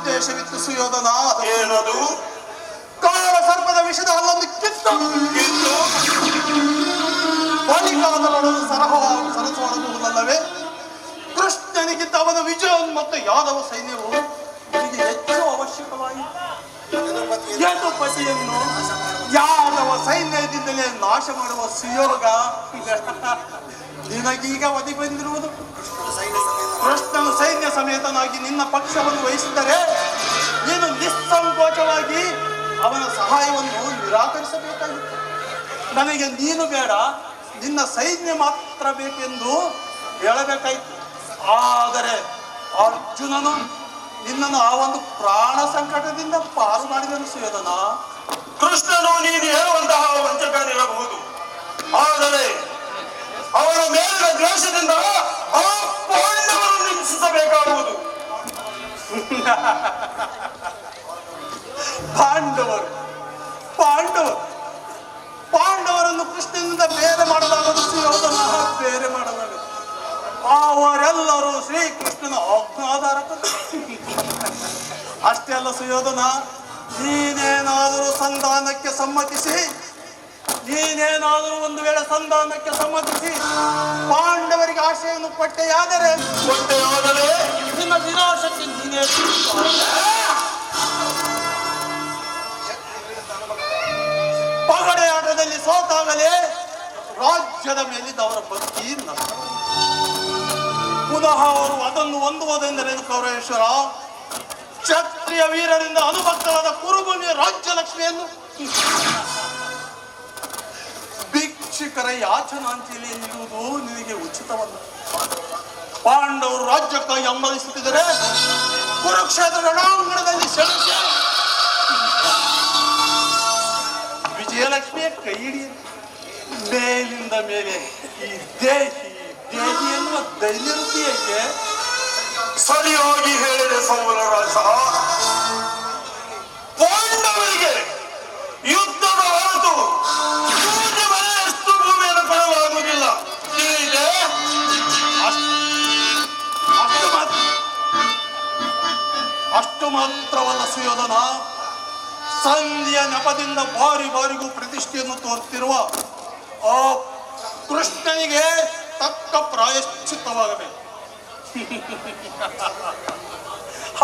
ಉದ್ದೇಶವಿತ್ತು ಸುಯೋಧನ. ಏನದು? ಕಾಳ ಸರ್ಪದ ವಿಷದ ಹಲ್ಲನ್ನು ಕಿತ್ತು ಬಲಿಕಾದರೊಡನು ಸರಸವಾಡಬಹುದಲ್ಲವೇ? ಕೃಷ್ಣನಿಗಿಂತ ಅವನ ವಿಜಯೋನ್ಮತ್ತ ಯಾದವ ಸೈನ್ಯವು ನಿನಗೆ ಹೆಚ್ಚು ಅವಶ್ಯಕವಾಯಿತು. ಯದುಪತಿಯನ್ನು ಯಾದವ ಸೈನ್ಯದಿಂದಲೇ ನಾಶ ಮಾಡುವ ಸುಯೋಗ ನಿನಗೀಗ ಒದಗಿ ಬಂದಿರುವುದು. ಕೃಷ್ಣನು ಸೈನ್ಯ ಸಮೇತನಾಗಿ ನಿನ್ನ ಪಕ್ಷವನ್ನು ವಹಿಸಿದರೆ ನೀನು ನಿಸ್ಸಂಕೋಚವಾಗಿ ಅವನ ಸಹಾಯವನ್ನು ನಿರಾಕರಿಸಬೇಕಾಗಿತ್ತು. ನನಗೆ ನೀನು ಬೇಡ, ನಿನ್ನ ಸೈನ್ಯ ಮಾತ್ರ ಬೇಕೆಂದು ಹೇಳಬೇಕಾಯಿತು. ಆದರೆ ಅರ್ಜುನನು ನಿನ್ನನ್ನು ಆ ಒಂದು ಪ್ರಾಣ ಸಂಕಟದಿಂದ ಪಾರು ಮಾಡಿದನು ಸುಯೋಧನ. ಕೃಷ್ಣನು ನೀನು ಹೇಳುವಂತಹ ವಂಚಕನಿರಬಹುದು, ಆದರೆ ಅವರ ಮೇಲಿನ ದ್ವೇಷದಿಂದ ಆ ಪಾಂಡವರನ್ನು ಹಿಂಸಿಸಬೇಕಾಗುವುದು. ಪಾಂಡವರನ್ನು ಕೃಷ್ಣನಿಂದ ಬೇರೆ ಮಾಡಲಾಗದು ಸುಯೋಧನ, ಬೇರೆ ಮಾಡಲಾಗದು. ಅವರೆಲ್ಲರೂ ಶ್ರೀಕೃಷ್ಣನ ಆಜ್ಞಾಧಾರಕರು. ಅಷ್ಟೇ ಅಲ್ಲ ಸುಯೋಧನ, ನೀನೇನಾದರೂ ಒಂದು ವೇಳೆ ಸಂಧಾನಕ್ಕೆ ಸಮ್ಮತಿಸಿ ಪಾಂಡವರಿಗೆ ಆಶೆಯನ್ನು ಕೊಟ್ಟೆಯಾದರೆ ನಿನ್ನ ವಿನಾಶಕ್ಕೆ ನೀನೇ ಪಗಡೆ ಆಟದಲ್ಲಿ ಸೋತಾಗಲೇ ರಾಜ್ಯದ ಮೇಲಿದ್ದ ಅವರ ಭಕ್ತಿ ನಷ್ಟ. ಪುನಃ ಅವರು ಅದನ್ನು ಹೊಂದುವುದೆಂದರೆ ಕೌರವೇಶ್ವರ, ಕ್ಷತ್ರಿಯ ವೀರರಿಂದ ಅನುಭಕ್ತರಾದ ಕುರುಭೂಮಿಯ ರಾಜ್ಯ ಲಕ್ಷ್ಮಿಯನ್ನು ಭಿಕ್ಷುಕರ ಯಾಚನಾಂಚಲಿಯಲ್ಲಿರುವುದು ನಿನಗೆ ಉಚಿತವಲ್ಲ. ಪಾಂಡವರು ರಾಜ್ಯಕ್ಕಾಗಿ ಹಂಬಲಿಸುತ್ತಿದ್ದರೆ ಕುರುಕ್ಷೇತ್ರ ರಣಾಂಗಣದಲ್ಲಿ ವಿಜಯಲಕ್ಷ್ಮಿಯ ಕೈ ಹಿಡಿಯ ಮೇಲಿಂದ ಮೇಲೆ ಈ ದೇಹಿ ಎನ್ನುವ ಧೈರ್ಯಕ್ಕೆ ಸರಿಯಾಗಿ ಹೇಳಿದೆ ಸೌರರಾಜ. ಪಾಂಡವರಿಗೆ ಯುದ್ಧದ ಹೊರತು ಎಷ್ಟು ಭೂಮಿಯನ್ನು ಕೊಡಲಾಗುವುದಿಲ್ಲ. ಅಷ್ಟು ಮಾತ್ರವಲ್ಲ ಸುಯೋಧನ, ಸಂಧಿಯ ನೆಪದಿಂದ ಬಾರಿಗೂ ಪ್ರತಿಷ್ಠೆಯನ್ನು ತೋರುತ್ತಿರುವ ಆ ಕೃಷ್ಣನಿಗೆ ತಕ್ಕ ಪ್ರಾಯಶ್ಚಿತ್ತವಾಗಬೇಕು.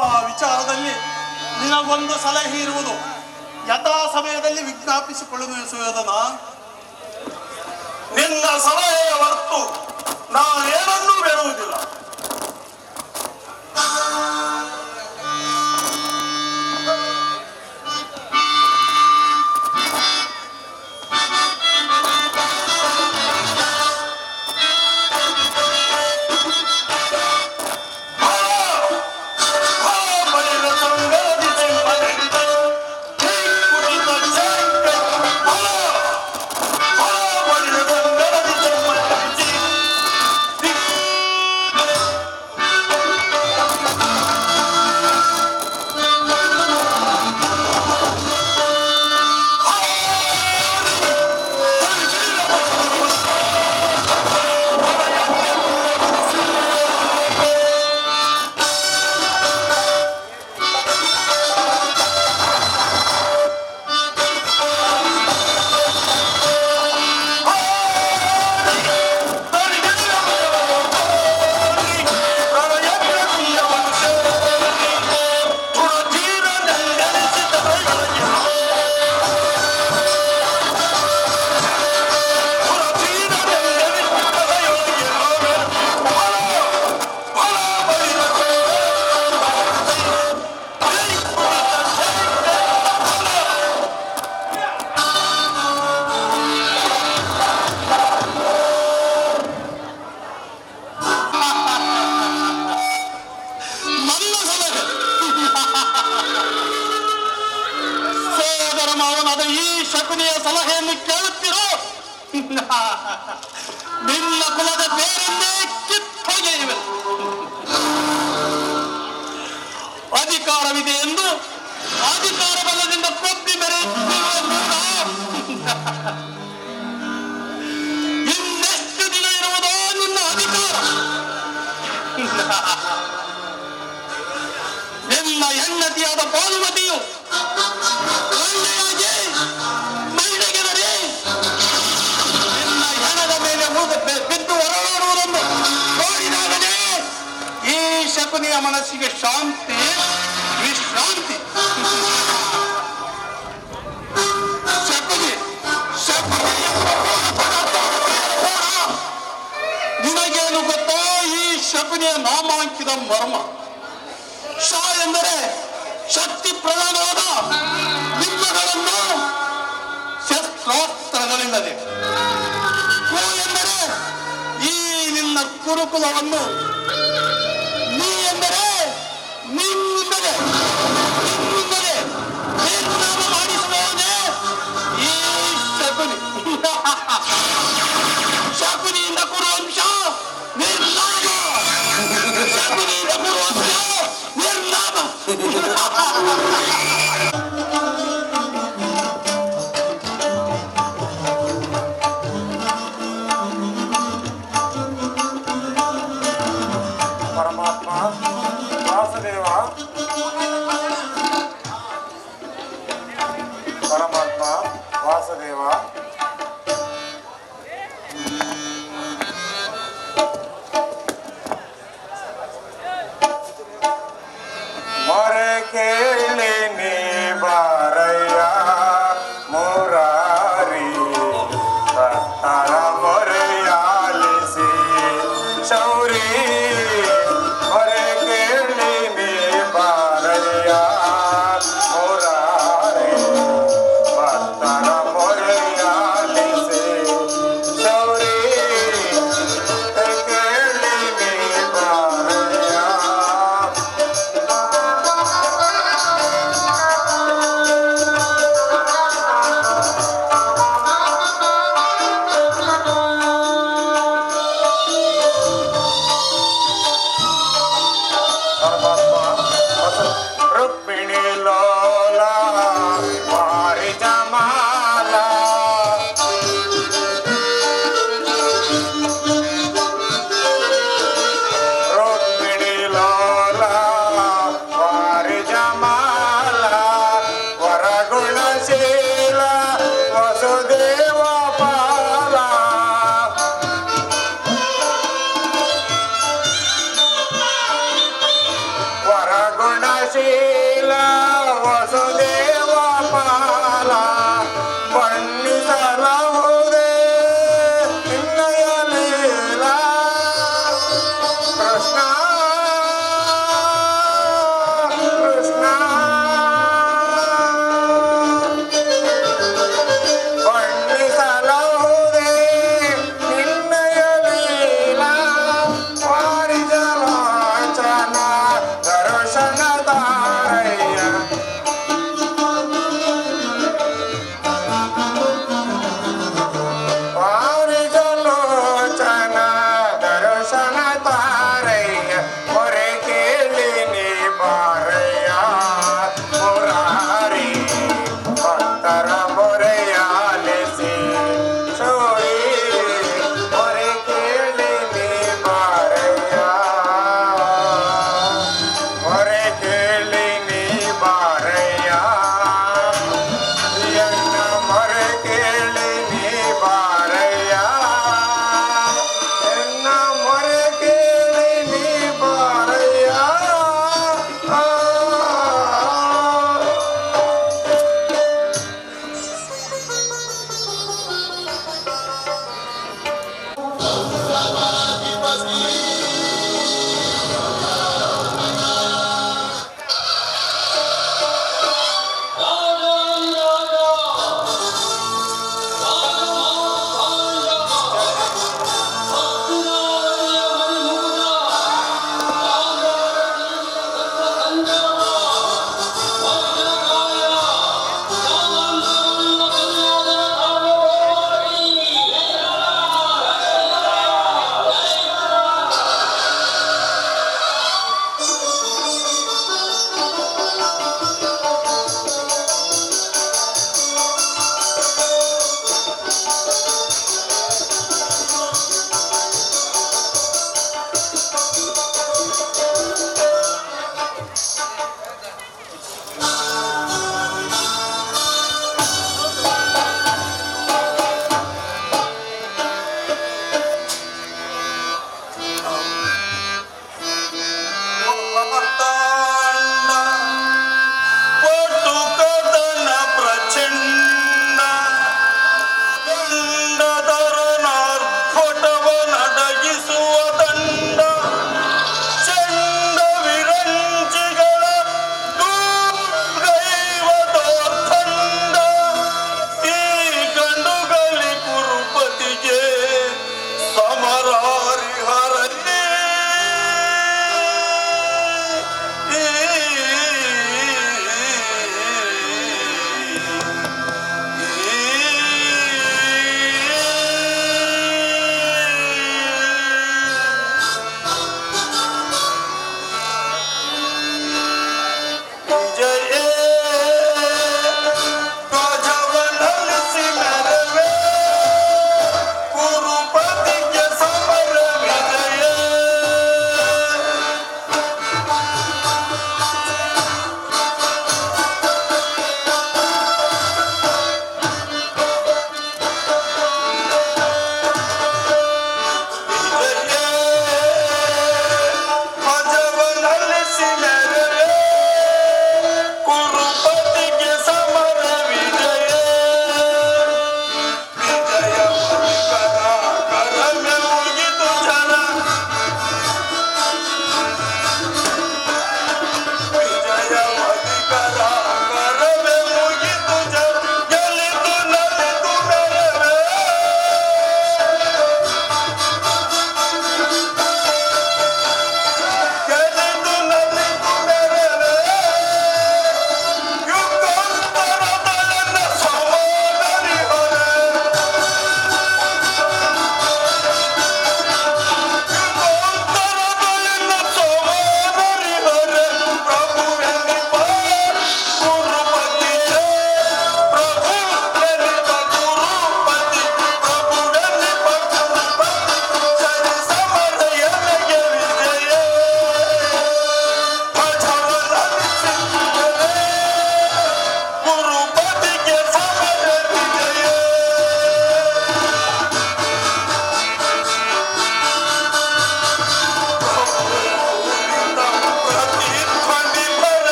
ಆ ವಿಚಾರದಲ್ಲಿ ನಿನಗೊಂದು ಸಲಹೆ ಇರುವುದು, ಯಥಾ ಸಮಯದಲ್ಲಿ ವಿಜ್ಞಾಪಿಸಿಕೊಳ್ಳುವ ಸುಯೋಧನ. ನಿನ್ನ ಸಲಹೆಯ ಹೊರತು ನಾನೇನನ್ನೂ ಬೇಡುವುದಿಲ್ಲ. ಶಕುನಿಯ ಸಲಹೆಯನ್ನು ಕೇಳುತ್ತಿರೋ ನಿನ್ನ ಕುಲದ ಬೇರನ್ನೇ ಕಿತ್ತೊಗೆಯುವೆ. ಅಧಿಕಾರವಿದೆ ಎಂದು ಅಧಿಕಾರ ಬಲದಿಂದ ಕೊಬ್ಬಿ ಇನ್ನೆಷ್ಟು ದಿನ ಇರುವುದೋ ನಿನ್ನ ಅಧಿಕಾರ? ನಿನ್ನ ನಿನ್ನ ಹೆಂಡತಿಯಾದ ಭಾನುಮತಿಯು ಒಳ್ಳೆಯಾಗಿ ಮೈಲಿಗೆದರೆ ನಿನ್ನ ಹೆಣದ ಮೇಲೆ ಬಿದ್ದು ಹೊರಡುವುದನ್ನು ನೋಡಿದಾಗಲೇ ಈ ಶಕುನಿಯ ಮನಸ್ಸಿಗೆ ಶಾಂತಿ ವಿಶ್ರಾಂತಿ. ಶಕುನಿ ನಿನಗೇನು ಗೊತ್ತೋ ಈ ಶಕುನಿಯ ನಾಮಾಂಕಿತ ಮರ್ಮ? ಶ ಎಂದರೆ ಶಕ್ತಿ ಪ್ರಧಾನವಾದ ಬಿಂಬಗಳನ್ನು ಶಸ್ತ್ರಾಸ್ತ್ರಗಳಿಲ್ಲದೆ, ಕು ಎಂದರೆ ಈ ನಿನ್ನ ಕುರುಕುಲವನ್ನು, ನೀ ಎಂದರೆ ನಿನ್ನಿಂದಲೇ ನಿರ್ನಾಮ ಮಾಡಿಸುವವನೇ ಈ ಶಕುನಿ. ಶಕುನಿಯಿಂದ ಕುರುವಂಶ ನಿರ್ನಾಮ, ಶಕುನಿಯಿಂದ ಕುರುವಂಶ ನಿರ್ನಾಮ. ಪರಮಾತ್ಮ ವಾಸುದೇವ, ಪರಮಾತ್ಮ ವಾಸುದೇವ, ಮೊರೆ ಕೇಳಿ ನೀ ಬಾರಯ್ಯ ಮುರಾರಿ, ಭಕ್ತರ ಮೊರೆಯಾಲಿಸಿ ಶೌರಿ. ಮೊರೆ ಕೇಳಿ ನೀ ಬಾರಯ್ಯ ಮುರಾರಿ, ಭಕ್ತರ ಮೊರೆಯಾಲಿಸಿ ಶೌರಿ. ಕೇಳಿ ನೀ ಬಾರಯ್ಯ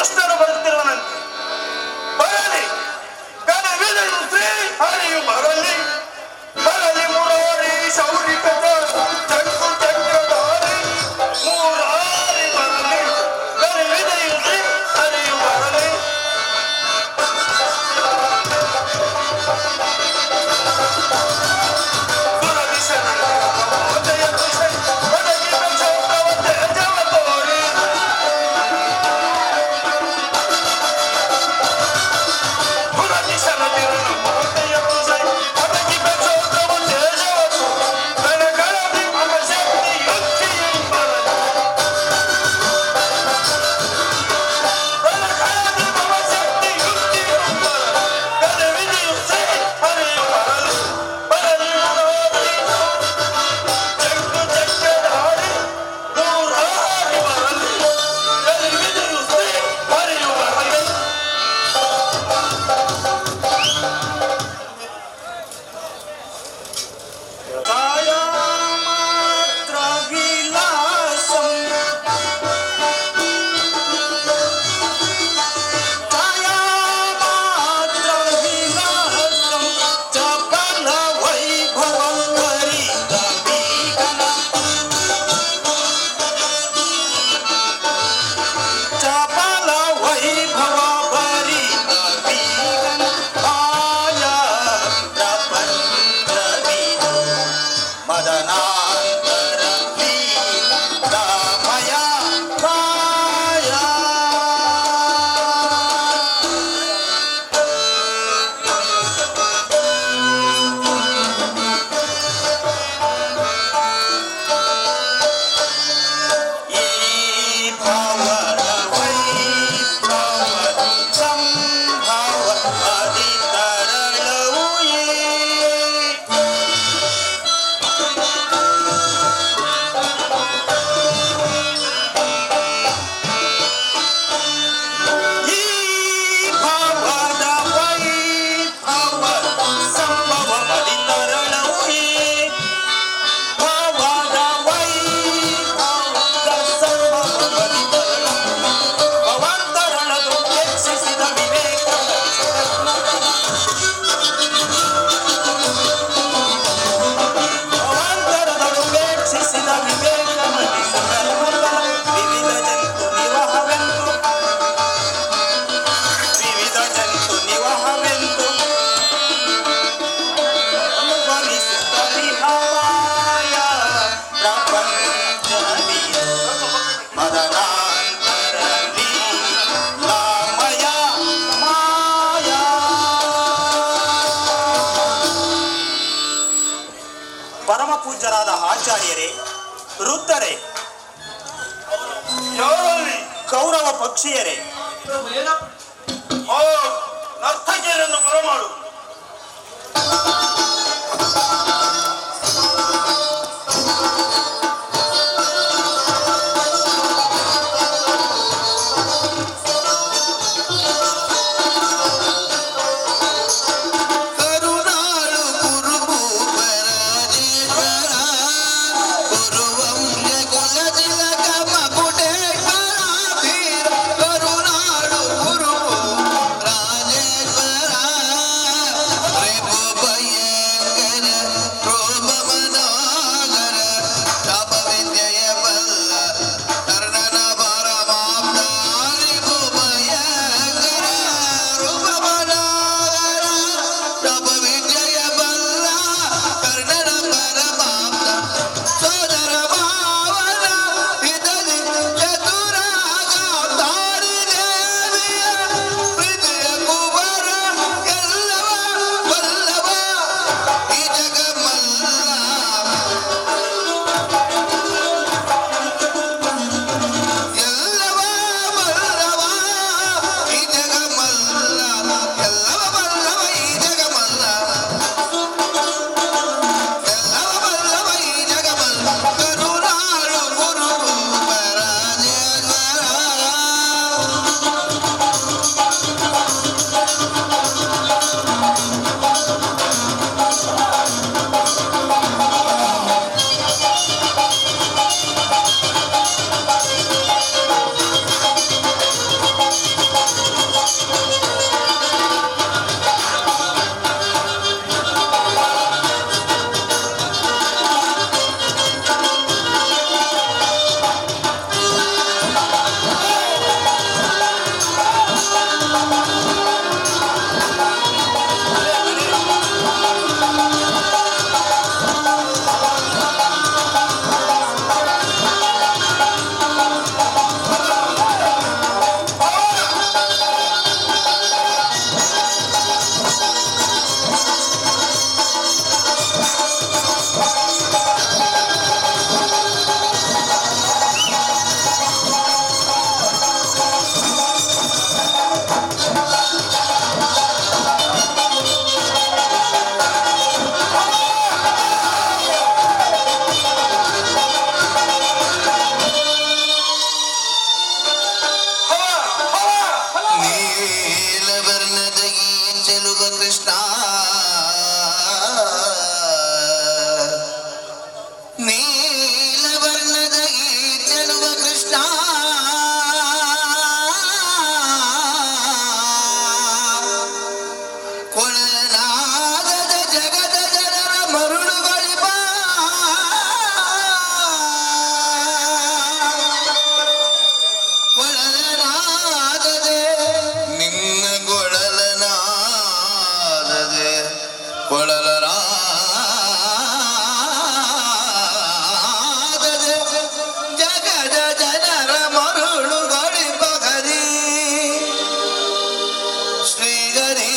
ಕೃಷ್ಣನು ಬರುತ್ತಿರುವನಂತೆ. ಬರಲಿ ಕನವಿದೆಯು ಶ್ರೀ ಹರಿಯು ಬರಲಿ ಬರಲಿ ಮುರಾರಿ ಶೌರಿ ಕಥ ಚಕ್ಕು ಚಕ್ರಧಾರಿ ಮುರಾರಿ ಬರಲಿ ಕನವಿದೆಯು ಶ್ರೀ ಹರಿಯು ಬರಲಿ. ಪರಮ ಪೂಜ್ಯರಾದ ಆಚಾರ್ಯರೇ, ವೃದ್ಧರೇ, ಯಾರಲ್ಲಿ ಕೌರವ ಪಕ್ಷೀಯರೇ, ಆ ನರ್ತಕಿಯರನ್ನು ಬರಮಾಡು. Bye. ನೀಲವರ್ಣದ ಈ ಚೆಲುವ ಕೃಷ್ಣ ನೀಲವರ್ಣದ ಈ ಚೆಲುವ ಕೃಷ್ಣ ಕೊಳನಾದದ ಜಗದ ಜನರ ಮರುಳುಗಳಿಪ ಕೊಳನಾದದೆ ನಿನ್ನ ಕೊಳಲನಾದದೆ ಕೊಳಲನಾದದೆ ಜಗದ ಜನರ ಮರುಳುಗಳಿಪ ಹರಿ ಶ್ರೀಗರಿ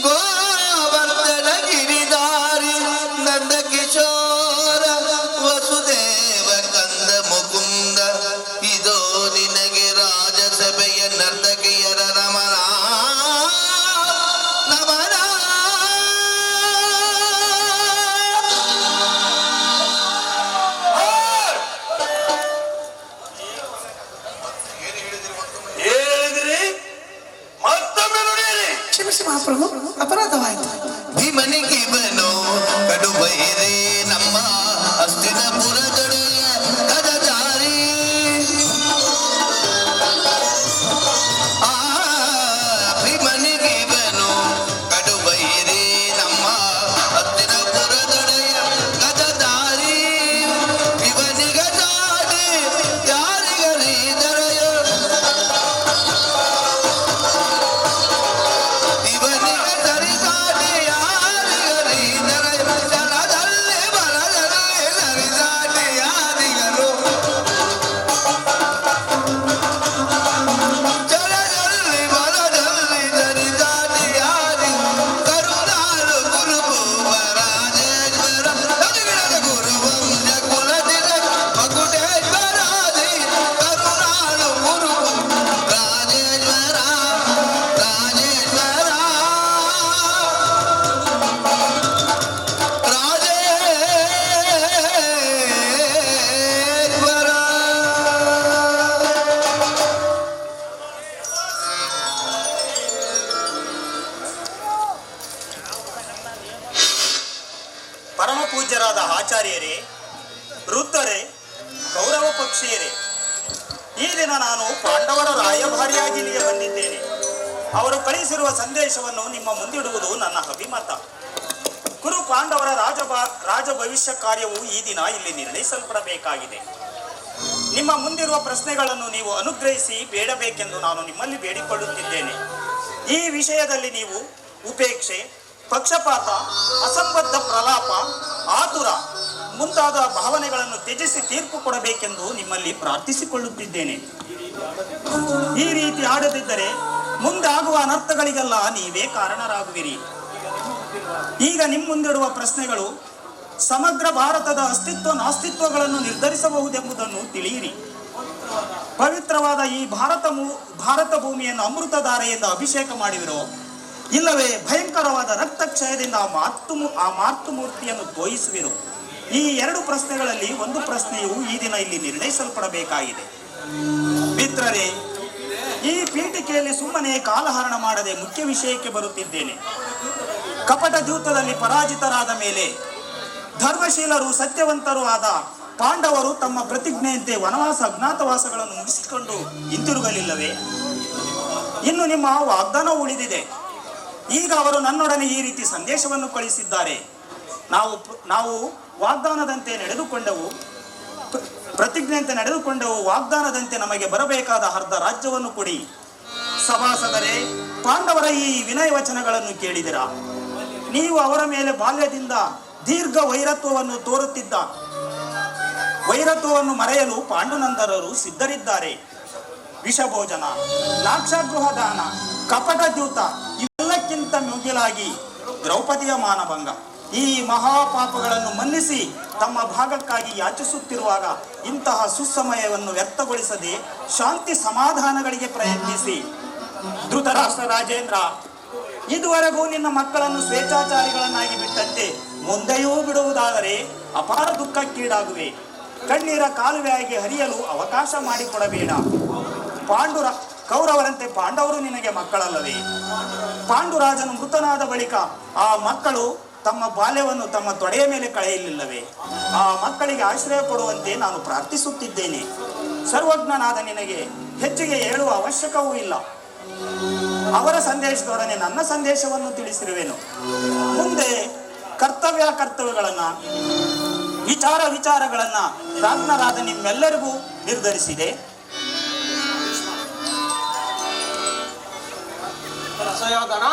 ಗೋವರ್ಧನ ಗಿರಿಧಾರಿ ನಂದ ಕಿಶೋರ ವಸುದೇವ ಕಂದ ಮುಕುಂದ ಇದೋ ನಿನಗೆ ರಾಜಸಭೆಯ ನರ್ತಕಿಯರ ನಮನ ನಮನ ಹೇಳಿದ್ರಿ ಮತ್ತೊಮ್ಮೆ ನುಡಿಯಿರಿ. ಕ್ಷಮಿಸಿ ಮಹಾಪ್ರಭು, ಅಪರಾಧವಾಯಿತು. ಭೀಮನಿಗೆ ಬನು ಕಡು ಬೈರೆ ನಮ್ಮ ಹಸ್ತಿನಪುರದೊಡೆಯ ಗದಧಾರಿ ಆ ಭೀಮನಿಗೆ ಬನು ಕಡು ಬೈರೆ ನಮ್ಮ ಹಸ್ತಿನಪುರದೊಡೆಯ ಗದಧಾರಿ ಇವನಿಗ ದಾಡಿ ಯಾರಿಗರಿದರೆಯೋ ಇವನಿಗ ಸರಿಸಾಟಿ ಯಾರಿಗರಿದರೆಯೋ ಜಲದಲ್ಲಿ ಬಲದಲ್ಲಿ ಸರಿಸಾಟಿ ಯಾರಿಗರು ಜಲದಲ್ಲಿ ಬಲದಲ್ಲಿ ಸರಿಸಾಟಿ ಯಾರಿಗರು ಕರುಣಾಳು ಗುರುಭೂವ ರಾಜೇಶ್ವರ ನದಿಗಿಡದ ಗುರುವಂಶ ಕುಲದಿನ ಮಕುಟೇಶ್ವರಾದಿ ಕರುಣಾಳು ಗುರುಭೂವ ರಾಜೇಶ್ವರ ರಾಜೇಶ್ವರ ಪರಮ ಪೂಜ್ಯರಾದ ಆಚಾರ್ಯರೇ, ವೃದ್ಧರೇ, ಗೌರವ ಪಕ್ಷೀಯರೇ, ಈ ದಿನ ನಾನು ಪಾಂಡವರ ರಾಯಭಾರಿಯಾಗಿ ಇಲ್ಲಿಗೆ ಬಂದಿದ್ದೇನೆ. ಅವರು ಕಳಿಸಿರುವ ಸಂದೇಶವನ್ನು ನಿಮ್ಮ ಮುಂದಿಡುವುದು ನನ್ನ ಅಭಿಮತ. ಕುರು ಪಾಂಡವರ ರಾಜ ಭವಿಷ್ಯ ಕಾರ್ಯವು ಈ ದಿನ ಇಲ್ಲಿ ನಿರ್ಣಯಿಸಲ್ಪಡಬೇಕಾಗಿದೆ. ನಿಮ್ಮ ಮುಂದಿರುವ ಪ್ರಶ್ನೆಗಳನ್ನು ನೀವು ಅನುಗ್ರಹಿಸಿ ಬೇಡಬೇಕೆಂದು ನಾನು ನಿಮ್ಮಲ್ಲಿ ಬೇಡಿಕೊಳ್ಳುತ್ತಿದ್ದೇನೆ. ಈ ವಿಷಯದಲ್ಲಿ ನೀವು ಉಪೇಕ್ಷೆ, ಪಕ್ಷಪಾತ, ಅಸಂಬದ್ಧ ಪ್ರಲಾಪ, ಆತುರ ಮುಂತಾದ ಭಾವನೆಗಳನ್ನು ತ್ಯಜಿಸಿ ತೀರ್ಪು ಕೊಡಬೇಕೆಂದು ನಿಮ್ಮಲ್ಲಿ ಪ್ರಾರ್ಥಿಸಿಕೊಳ್ಳುತ್ತಿದ್ದೇನೆ. ಈ ರೀತಿ ಆಡದಿದ್ದರೆ ಮುಂದೆ ಆಗುವ ಅನರ್ಥಗಳಿಗೆಲ್ಲ ನೀವೇ ಕಾರಣರಾಗುವಿರಿ. ಈಗ ನಿಮ್ಮ ಮುಂದಿಡುವ ಪ್ರಶ್ನೆಗಳು ಸಮಗ್ರ ಭಾರತದ ಅಸ್ತಿತ್ವ ನಾಸ್ತಿತ್ವಗಳನ್ನು ನಿರ್ಧರಿಸಬಹುದೆಂಬುದನ್ನು ತಿಳಿಯಿರಿ. ಪವಿತ್ರವಾದ ಈ ಭಾರತ ಭೂಮಿಯನ್ನು ಅಮೃತಧಾರೆಯಿಂದ ಅಭಿಷೇಕ ಮಾಡಿವಿರೋ, ಇಲ್ಲವೇ ಭಯಂಕರವಾದ ರಕ್ತಕ್ಷಯದಿಂದ ಆ ಮಾತೃಮೂರ್ತಿಯನ್ನು ತೋಯಿಸುವಿರೋ? ಈ ಎರಡು ಪ್ರಶ್ನೆಗಳಲ್ಲಿ ಒಂದು ಪ್ರಶ್ನೆಯು ಈ ದಿನ ಇಲ್ಲಿ ನಿರ್ಣಯಿಸಲ್ಪಡಬೇಕಾಗಿದೆ. ಮಿತ್ರರೇ, ಈ ಪೀಠಿಕೆಯಲ್ಲಿ ಸುಮ್ಮನೆ ಕಾಲಹರಣ ಮಾಡದೆ ಮುಖ್ಯ ವಿಷಯಕ್ಕೆ ಬರುತ್ತಿದ್ದೇನೆ. ಕಪಟ ದ್ಯೂತದಲ್ಲಿ ಪರಾಜಿತರಾದ ಮೇಲೆ ಧರ್ಮಶೀಲರು ಸತ್ಯವಂತರು ಆದ ಪಾಂಡವರು ತಮ್ಮ ಪ್ರತಿಜ್ಞೆಯಂತೆ ವನವಾಸ ಅಜ್ಞಾತವಾಸಗಳನ್ನು ಮುಗಿಸಿಕೊಂಡು ಹಿಂತಿರುಗಲಿಲ್ಲವೇ? ಇನ್ನು ನಿಮ್ಮ ವಾಗ್ದಾನ ಉಳಿದಿದೆ. ಈಗ ಅವರು ನನ್ನೊಡನೆ ಈ ರೀತಿ ಸಂದೇಶವನ್ನು ಕಳಿಸಿದ್ದಾರೆ. ನಾವು ವಾಗ್ದಾನದಂತೆ ನಡೆದುಕೊಂಡೆವು, ಪ್ರತಿಜ್ಞೆಯಂತೆ ನಡೆದುಕೊಂಡೆವು. ವಾಗ್ದಾನದಂತೆ ನಮಗೆ ಬರಬೇಕಾದ ಅರ್ಧ ರಾಜ್ಯವನ್ನು ಕೊಡಿ. ಸಭಾಸದರೇ, ಪಾಂಡವರ ಈ ವಿನಯ ವಚನಗಳನ್ನು ಕೇಳಿದಿರಾ? ನೀವು ಅವರ ಮೇಲೆ ಬಾಲ್ಯದಿಂದ ದೀರ್ಘ ವೈರತ್ವವನ್ನು ಮರೆಯಲು ಪಾಂಡುನಂದರರು ಸಿದ್ಧರಿದ್ದಾರೆ. ವಿಷಭೋಜನ, ಲಾಕ್ಷಾಗೃಹ ದಾನ, ಕಪಟ ದ್ಯೂತ ಇವೆಲ್ಲಕ್ಕಿಂತ ಮಿಗಿಲಾಗಿ ದ್ರೌಪದಿಯ ಮಾನಭಂಗ, ಈ ಮಹಾಪಾಪಗಳನ್ನು ಮನ್ನಿಸಿ ತಮ್ಮ ಭಾಗಕ್ಕಾಗಿ ಯಾಚಿಸುತ್ತಿರುವಾಗ ಇಂತಹ ಸುಸಮಯವನ್ನು ವ್ಯರ್ಥಗೊಳಿಸದೆ ಶಾಂತಿ ಸಮಾಧಾನಗಳಿಗೆ ಪ್ರಯತ್ನಿಸಿ. ಧೃತರಾಷ್ಟ್ರ ರಾಜೇಂದ್ರ, ಇದುವರೆಗೂ ನಿನ್ನ ಮಕ್ಕಳನ್ನು ಸ್ವೇಚ್ಛಾಚಾರಿಗಳನ್ನಾಗಿ ಬಿಟ್ಟಂತೆ ಮುಂದೆಯೂ ಬಿಡುವುದಾದರೆ ಅಪಾರ ದುಃಖಕ್ಕೀಡಾಗುವೆ. ಕಣ್ಣೀರ ಕಾಲುವೆಯಾಗಿ ಹರಿಯಲು ಅವಕಾಶ ಮಾಡಿಕೊಡಬೇಡ. ಕೌರವರಂತೆ ಪಾಂಡವರು ನಿನಗೆ ಮಕ್ಕಳಲ್ಲವೇ? ಪಾಂಡುರಾಜನು ಮೃತನಾದ ಬಳಿಕ ಆ ಮಕ್ಕಳು ತಮ್ಮ ಬಾಲ್ಯವನ್ನು ತಮ್ಮ ತೊಡೆಯ ಮೇಲೆ ಕಳೆಯಲಿಲ್ಲವೇ? ಆ ಮಕ್ಕಳಿಗೆ ಆಶ್ರಯ ಕೊಡುವಂತೆ ನಾನು ಪ್ರಾರ್ಥಿಸುತ್ತಿದ್ದೇನೆ. ಸರ್ವಜ್ಞನಾದ ನಿನಗೆ ಹೆಚ್ಚಿಗೆ ಹೇಳುವ ಅವಶ್ಯಕವೂ ಇಲ್ಲ. ಅವರ ಸಂದೇಶದೊಡನೆ ನನ್ನ ಸಂದೇಶವನ್ನು ತಿಳಿಸಿರುವೆನು. ಮುಂದೆ ಕರ್ತವ್ಯಗಳನ್ನ ವಿಚಾರಗಳನ್ನ ಪ್ರಾಜ್ಞರಾದ ನಿಮ್ಮೆಲ್ಲರಿಗೂ ನಿರ್ಧರಿಸಿದೆ. ರಸಯೋಧನ,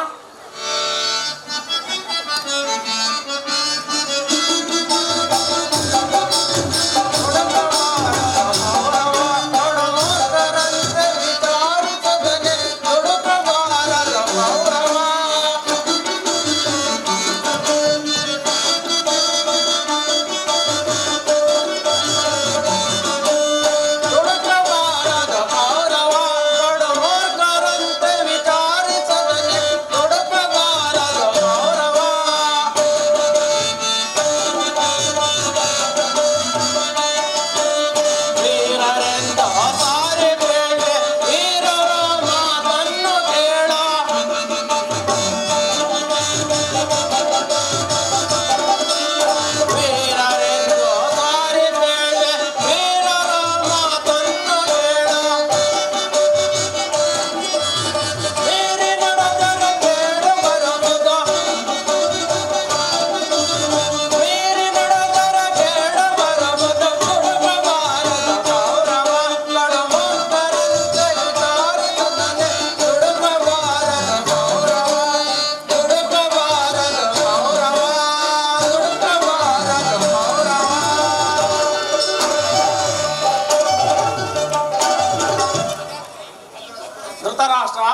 ಧೃತರಾಷ್ಟ್ರ,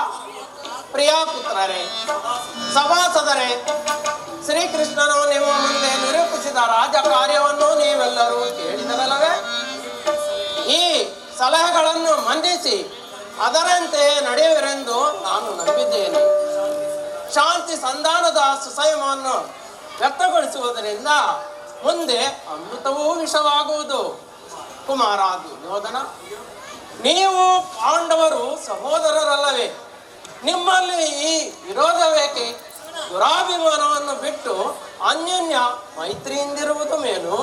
ಪ್ರಿಯ ಪುತ್ರರೇ, ಸಭಾಸದರೇ, ಶ್ರೀಕೃಷ್ಣನು ನಿಮ್ಮ ಮುಂದೆ ನಿರೂಪಿಸಿದ ರಾಜ ಕಾರ್ಯವನ್ನು ನೀವೆಲ್ಲರೂ ಕೇಳಿದರಲ್ಲವೇ? ಈ ಸಲಹೆಗಳನ್ನು ಮಂಡಿಸಿ ಅದರಂತೆ ನಡೆಯುವಿರೆಂದು ನಾನು ನಂಬಿದ್ದೇನೆ. ಶಾಂತಿ ಸಂಧಾನದ ಸುಸಂಯಮವನ್ನು ವ್ಯಕ್ತಗೊಳಿಸುವುದರಿಂದ ಮುಂದೆ ಅಮೃತವೂ ವಿಷವಾಗುವುದು. ಕುಮಾರ ದುರ್ಯೋಧನ, ನೀವು ಪಾಂಡವರು ಸಹೋದರರಲ್ಲವೇ? ನಿಮ್ಮಲ್ಲಿ ಈ ವಿರೋಧವೇಕೆ? ದುರಾಭಿಮಾನವನ್ನು ಬಿಟ್ಟು ಅನ್ಯೋನ್ಯ ಮೈತ್ರಿಯಿಂದಿರುವುದು ಮೇಲು.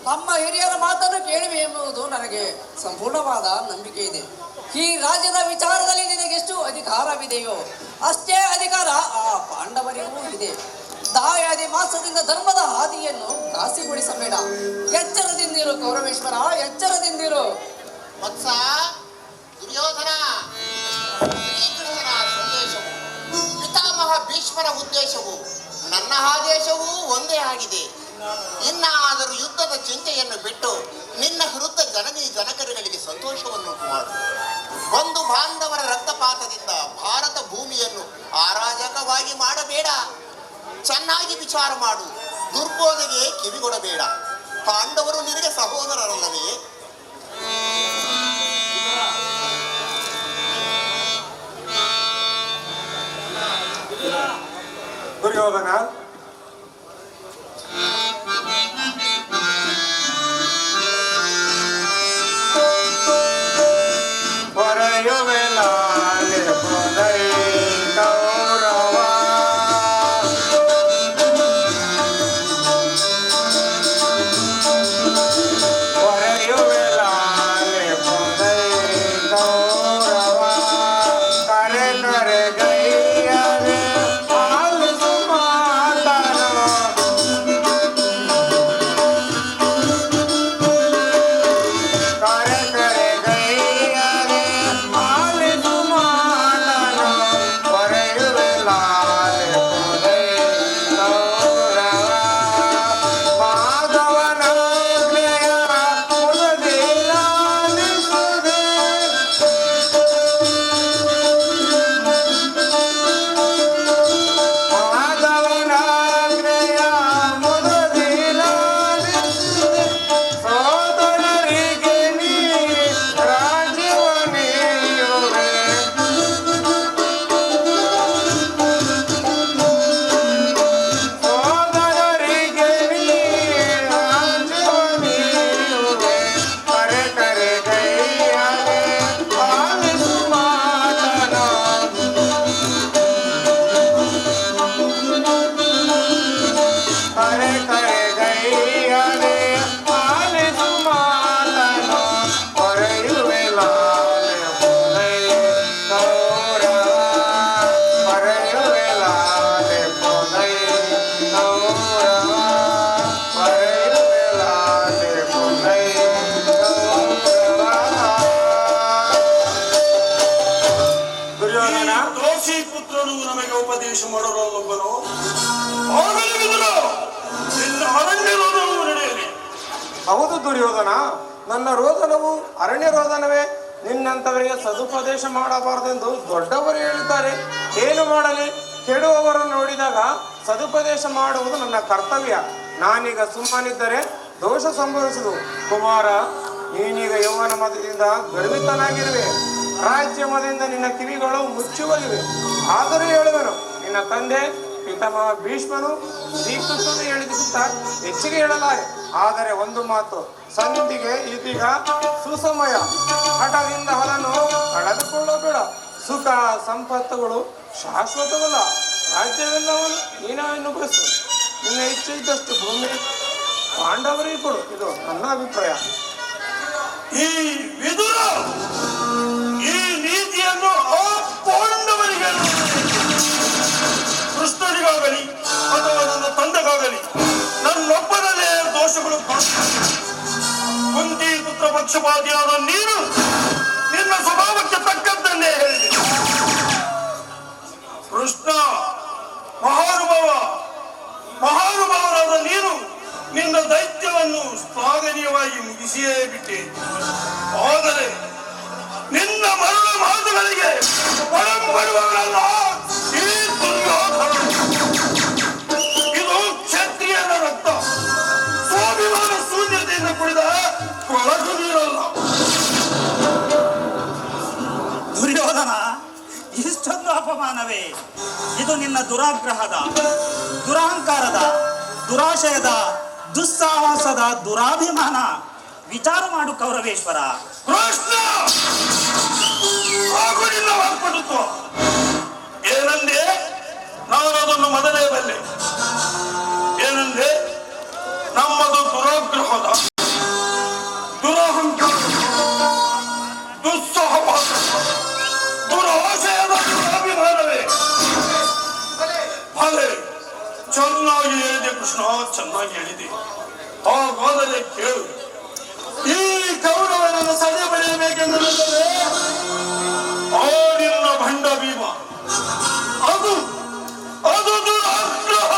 ನಮ್ಮ ಹಿರಿಯರ ಮಾತನ್ನು ಕೇಳಿವೆ ಎಂಬುದು ನನಗೆ ಸಂಪೂರ್ಣವಾದ ನಂಬಿಕೆ ಇದೆ. ಈ ರಾಜ್ಯದ ವಿಚಾರದಲ್ಲಿ ನಿನಗೆಷ್ಟು ಅಧಿಕಾರವಿದೆಯೋ ಅಷ್ಟೇ ಅಧಿಕಾರ ಆ ಪಾಂಡವರಿಗೂ ಇದೆ. ದಾಯಾದಿ ಮಾಸದಿಂದ ಧರ್ಮದ ಹಾದಿಯನ್ನು ಘಾಸಿಗೊಳಿಸಬೇಡ. ಎಚ್ಚರದಿಂದಿರು ಕೌರವೇಶ್ವರ, ಎಚ್ಚರದಿಂದಿರು. ವತ್ಸ ದುರ್ಯೋಧನ, ಶ್ರೀಕೃಷ್ಣನ ಆದೇಶವೂ ಒಂದೇ ಆಗಿದೆ. ಇನ್ನಾದರೂ ಯುದ್ಧದ ಚಿಂತೆಯನ್ನು ಬಿಟ್ಟು ನಿನ್ನ ವಿರುದ್ಧ ಜನನಿ ಜನಕರುಗಳಿಗೆ ಸಂತೋಷವನ್ನುಂಟು ಮಾಡು. ಬಂಧು ಬಾಂಧವರ ರಕ್ತಪಾತದಿಂದ ಭಾರತ ಭೂಮಿಯನ್ನು ಅರಾಜಕವಾಗಿ ಮಾಡಬೇಡ. ಚೆನ್ನಾಗಿ ವಿಚಾರ ಮಾಡು. ದುರ್ಬೋಧೆಗೆ ಕಿವಿಗೊಡಬೇಡ. ಪಾಂಡವರು ನಿನಗೆ ಸಹೋದರರಲ್ಲವೇ? ದುರ್ಯೋಧನ, ದೋಷಿ ಪುತ್ರನು ನಮಗೆ ಉಪದೇಶ ಮಾಡಲೊಬ್ಬನು ಅರಣ್ಯ ರೋಧನವು ನಡೆಯಲಿ. ಹೌದು ದುರ್ಯೋಧನ, ನನ್ನ ರೋದನವು ಅರಣ್ಯ ರೋದನವೇ. ನಿನ್ನಂತವರಿಗೆ ಸದುಪದೇಶ ಮಾಡಬಾರದೆಂದು ದೊಡ್ಡವರು ಹೇಳಿದ್ದಾರೆ. ಏನು ಮಾಡಲಿ? ಕೆಡುವವರನ್ನು ನೋಡಿದಾಗ ಸದುಪದೇಶ ಮಾಡುವುದು ನನ್ನ ಕರ್ತವ್ಯ. ನಾನೀಗ ಸುಮ್ಮನಿದ್ದರೆ ದೋಷ ಸಂಭವಿಸುವುದು. ಕುಮಾರ, ನೀನೀಗ ಯೌವನ ಮದದಿಂದ ಗರ್ವಿತನಾಗಿರುವೆ. ರಾಜ್ಯ ಮದದಿಂದ ನಿನ್ನ ಕಿವಿಗಳು ಮುಚ್ಚುವಗಿವೆ. ಆದರೂ ಹೇಳುವೆನು, ನಿನ್ನ ತಂದೆ ಪಿತಾಮಹ ಭೀಷ್ಮನು ಶ್ರೀಕೃಷ್ಣನು ಹೇಳಿದ ಹೆಚ್ಚಿಗೆ ಹೇಳಲಾರೆ. ಆದರೆ ಒಂದು ಮಾತು, ಸಂಧಿಗೆ ಇದೀಗ ಸುಸಮಯ. ಹಠದಿಂದ ಹೊಲನ್ನು ಕಳೆದುಕೊಳ್ಳಬೇಡ. ಸುಖ ಸಂಪತ್ತುಗಳು ಶಾಶ್ವತವಲ್ಲ. ರಾಜ್ಯವೆಲ್ಲವನ್ನು ನೀನು ಬಯಸು. ನಿನ್ನ ಇಚ್ಛೆ ಇದ್ದಷ್ಟು ಭೂಮಿ ಪಾಂಡವರಿಗೆ ಕೊಡು. ಇದು ನನ್ನ ಅಭಿಪ್ರಾಯ. ಈ ವಿದುರ ಈ ನೀತಿಯನ್ನು ಆ ಪಾಂಡವರಿಗೆ, ಕೃಷ್ಣನಿಗಾಗಲಿ ಅಥವಾ ನನ್ನ ತಂದೆಗಾಗಲಿ ನನ್ನೊಬ್ಬನಲ್ಲೇ ದೋಷಗಳು ಕುಂತಿ ಪುತ್ರ ಪಕ್ಷಪಾತಿಯಾದ ನೀನು ನಿನ್ನ ಸ್ವಭಾವಕ್ಕೆ ತಕ್ಕದ್ದನ್ನೇ ಹೇಳಿದೆ. ಕೃಷ್ಣ ಮಹಾನುಭಾವರಾದ ನೀನು ನಿನ್ನ ದೈತ್ಯವನ್ನು ಶ್ಲಾಘನೀಯವಾಗಿ ಮುಗಿಸಿಯೇ ಬಿಟ್ಟೆ. ಆದರೆ ನಿನ್ನ ಮರಣ ಮಾತುಗಳಿಗೆ ಒಳಪಡುವವರಲ್ಲ ಈ ದುರ್ಯೋಧನ. ಇದು ಕ್ಷತ್ರಿಯನ ರಕ್ತ. ಸ್ವಾಭಿಮಾನ ಶೂನ್ಯತೆಯಿಂದ ಕುಡಿದ ಕೊಳಕು ನೀರಲ್ಲ. ದುರ್ಯೋಧನ, ಇಷ್ಟೊಂದು ಅಪಮಾನವೇ? ಇದು ನಿನ್ನ ದುರಾಗ್ರಹದ, ದುರಹಂಕಾರದ, ದುರಾಶಯದ, ದುಸ್ಸಾಹಸದ ದುರಾಭಿಮಾನ. ವಿಚಾರ ಮಾಡು ಕೌರವೇಶ್ವರ. ಕೃಷ್ಣ ಹಾಗೂ ನಿನ್ನ ವಾಕ್ಪಟುತ್ವ ಏನಂದೆ? ನಾನು ಅದನ್ನು ಮೊದಲೇ ಬಲ್ಲೆ. ಏನಂದೆ? ನಮ್ಮದು ದುರಾಗ್ರಹದ, ದುರಹಂಕಾರ, ದುಸ್ಸಾಹಸ, ದುರಾಶಯದ ದುರಾಭಿಮಾನವೇ. ಅದೇ ಚೆನ್ನಾಗಿ ಹೇಳಿದೆ ಕೃಷ್ಣ, ಚೆನ್ನಾಗಿ ಹೇಳಿದೆ. ಹಾಗಾದರೆ ಕೇಳು, ಈ ಕೌರವನನ್ನು ಸದೆ ಬರೆಯಬೇಕೆಂದರೆ ಆ ನಿನ್ನ ಭಂಡ ಭೀಮ ಅದು ದುರಾಗ್ರಹ.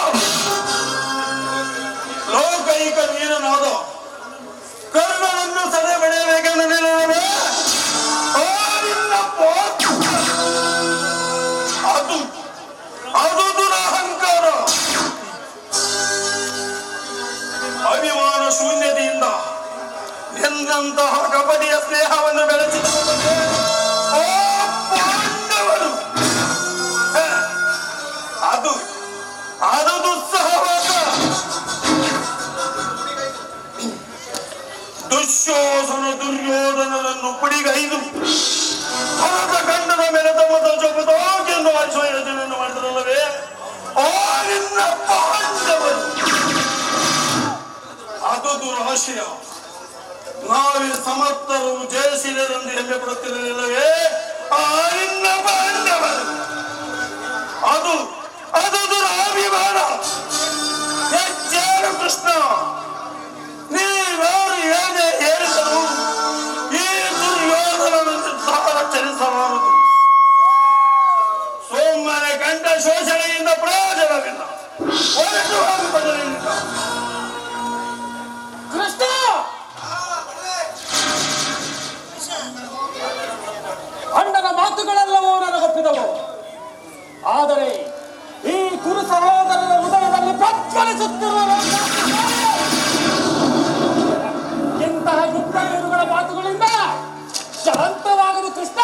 ವಿಷಯ. ನಾವೇ ಸಮರ್ಥರು ಜಯಶೀಲರೆಂದು ಹೆಮ್ಮೆ ಪಡುತ್ತಿರಲಿಲ್ಲವೇ? ಆ ನಿನ್ನ ಪಾಂಡವರು ಅದು ದುರಾಭಿಮಾನ. ಹೆಚ್ಚೇನು ಕೃಷ್ಣ, ನೀವ್ಯಾರು ಏನೇ ಹೇಳಿದರು ಈ ದುರ್ಯೋಧನನ ನಿರ್ಧಾರ ಚಲಿಸಬಾರದು. ಸೋಮನ ಗಂಡ ಶೋಷಣೆಯಿಂದ ಪ್ರಯೋಜನವಿಲ್ಲ. ಹೊರಟು ಹೋಗುವುದರಿಂದ ಕೃಷ್ಣ, ಅಣ್ಣನ ಮಾತುಗಳೆಲ್ಲವೂ ನನಗೊಪ್ಪಿದವು. ಆದರೆ ಈ ಕುರು ಸಹೋದರನ ಹೃದಯದಲ್ಲಿ ಪ್ರಜ್ವಲಿಸುತ್ತಿರುವ ಇಂತಹ ಯುದ್ಧಗಳ ಮಾತುಗಳಿಂದ ಶಾಂತವಾಗದು ಕೃಷ್ಣ.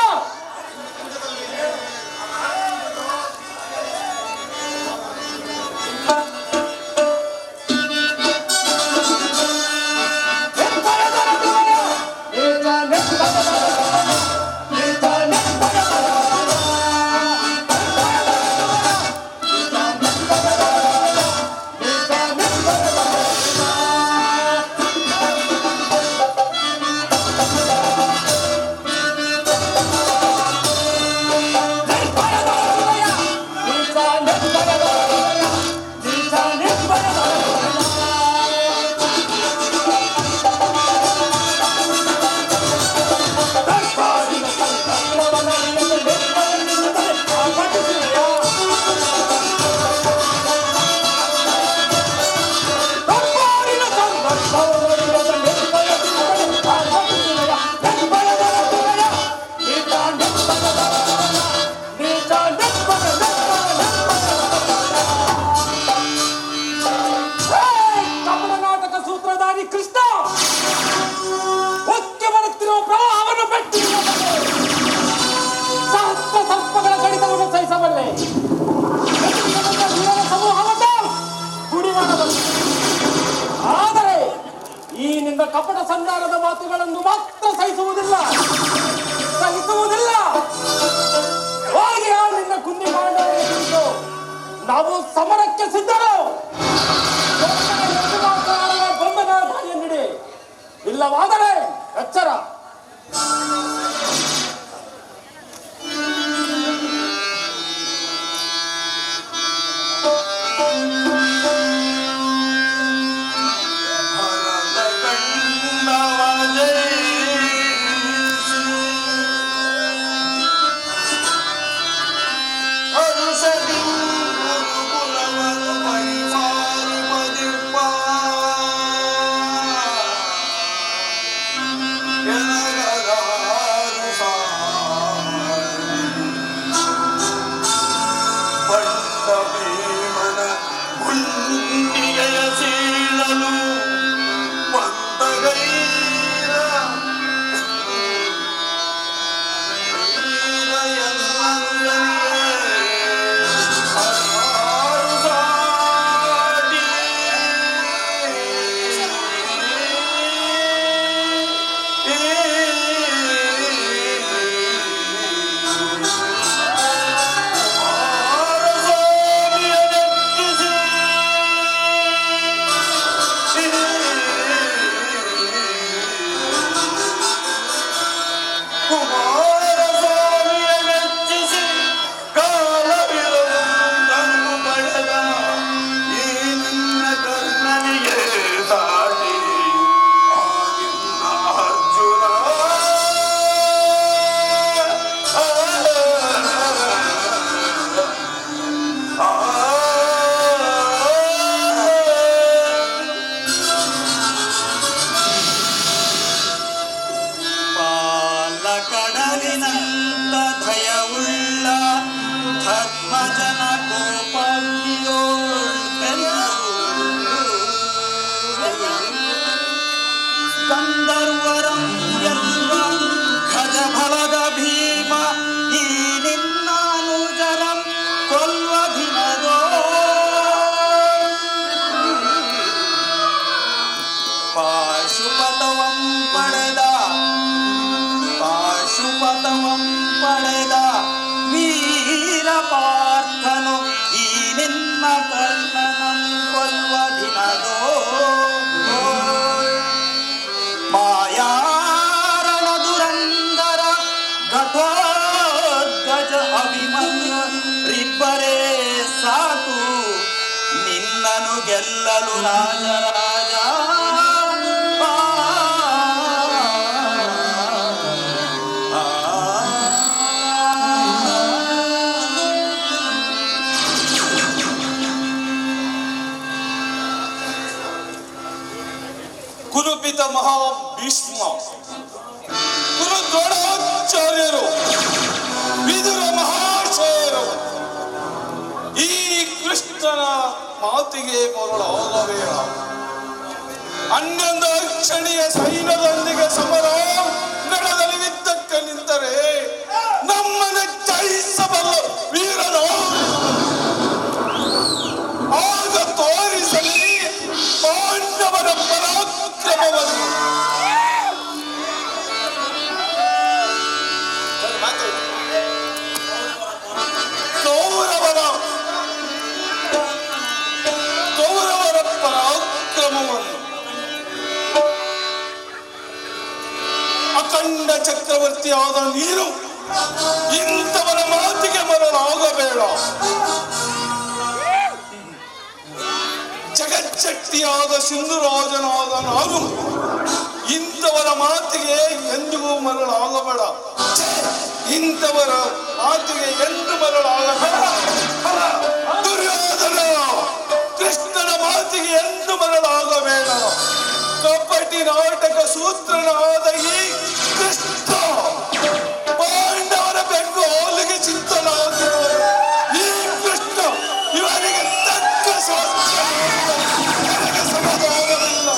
ಆದರೆ ಈ ನಿನ್ನ ಕಪಟ ಸಂಧಾನದ ಮಾತುಗಳನ್ನು ಮಾತ್ರ ಸಹಿಸುವುದಿಲ್ಲ. ಹೋಗಿ ಆ ನಿನ್ನ ಕುಂದಿ ಮಾಡಲು ನಾವು ಸಮರಕ್ಕೆ ಸಿದ್ಧರು. ಬಂಧನ ಬಾಯಿಯನ್ನಿಡಿ, ಇಲ್ಲವಾದರೆ ಎಚ್ಚರ. ಪಾಶುಪತವಂ ಪಡೆದ ವೀರ ಪಾರ್ಥ ಗೆಲ್ಲಲು ರಾಜರಾಜ ಕುರುಪಿತ ಮಹಾ ಭೀಷ್ಮ, ಕುರು ದ್ರೋಣಾಚಾರ್ಯರು, ವಿದುರ ಮಹಾಶಯರು ಈ ಕೃಷ್ಣನ ಮಾತಿಗೆ ಮರಳಾಗಬೇಡ. ಹನ್ನೊಂದು ಅಕ್ಷಣೀಯ ಸೈನ್ಯದೊಂದಿಗೆ ಸಮರ ನಡೆದಲ್ಲಿ ಯುದ್ಧಕ್ಕೆ ನಿಂತರೆ ನಮ್ಮನ್ನು ಜಯಿಸಬಲ್ಲ ವೀರನು ಆಗ ತೋರಿಸಲಿ ಪಾಂಡವರ ಪರಾಕ್ರಮವನ್ನು. ಕೌರವರ ಪರಾಕ್ರಮವನ್ನು ಅಖಂಡ ಚಕ್ರವರ್ತಿಯಾದ ನೀನು ಇಂಥವರ ಮಾತಿಗೆ ಮರಳಾಗಬೇಡ. ಜಗಜ್ಜಟ್ಟಿಯಾದ ಸಿಂಧುರಾಜನಾದ ನಾನು ಇಂಥವರ ಮಾತಿಗೆ ಎಂದಿಗೂ ಮರಳಾಗಬೇಡ. ಇಂಥವರ ಮಾತಿಗೆ ಎಂದು ಮರಳಾಗಬೇಡ. ದುರ್ಯೋಧನ, ಕೃಷ್ಣನ ಮಾತಿಗೆ ಎಂದು ಮರಳಾಗಬೇಡ. ಕಪಟಿ ನಾಟಕ ಸೂತ್ರನಾದ ಈ ಕೃಷ್ಣ ಪಾಂಡವರ ಬೆಂಗು ಹೋಲಿಗೆ ಚಿತ್ತನಾಗಿರುವ ಈ ಕೃಷ್ಣ ಇವರಿಗೆ ತಕ್ಕ ಸಮಾಧಾನವಿಲ್ಲ.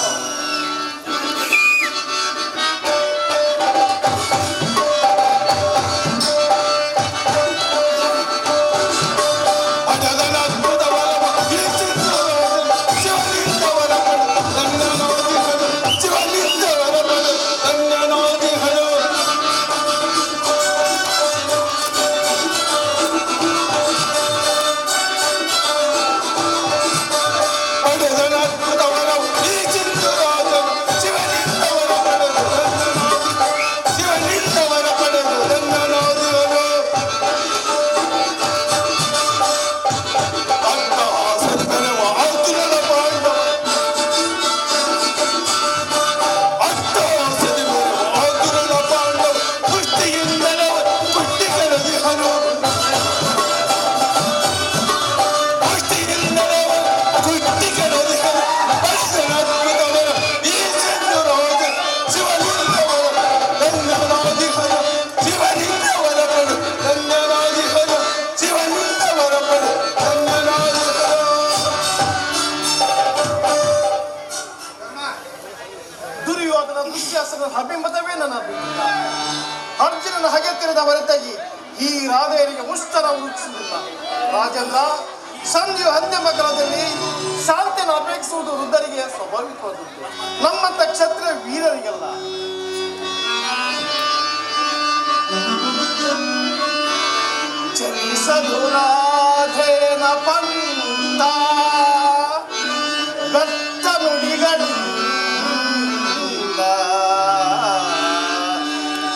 ಅಭಿಮತವೇ ನನ್ನ ಅಭಿಮತ. ಅರ್ಜುನನ ಹಗೆತ್ತಿರದ ಹೊರತಾಗಿ ಈ ರಾಧೆಯರಿಗೆ ಮುಷ್ಟನ ವೃಕ್ಷಿಸುವುದಿಲ್ಲ. ರಾಜೇಂದ್ರ, ಸಂಧಿಯು ಅಂತಿಮ ಕಾಲದಲ್ಲಿ ಶಾಂತಿಯನ್ನು ಅಪೇಕ್ಷಿಸುವುದು ವೃದ್ಧರಿಗೆ ಸ್ವಾಭಾವಿಕವಾದದ್ದು, ನಮ್ಮಂತ ಕ್ಷತ್ರಿಯ ವೀರರಿಗೆಲ್ಲ. ಚಲಿಸದು ರಾಧೇನ ಪಂತ ವ್ಯರ್ಥ ನುಡಿಗಳಿಂದ,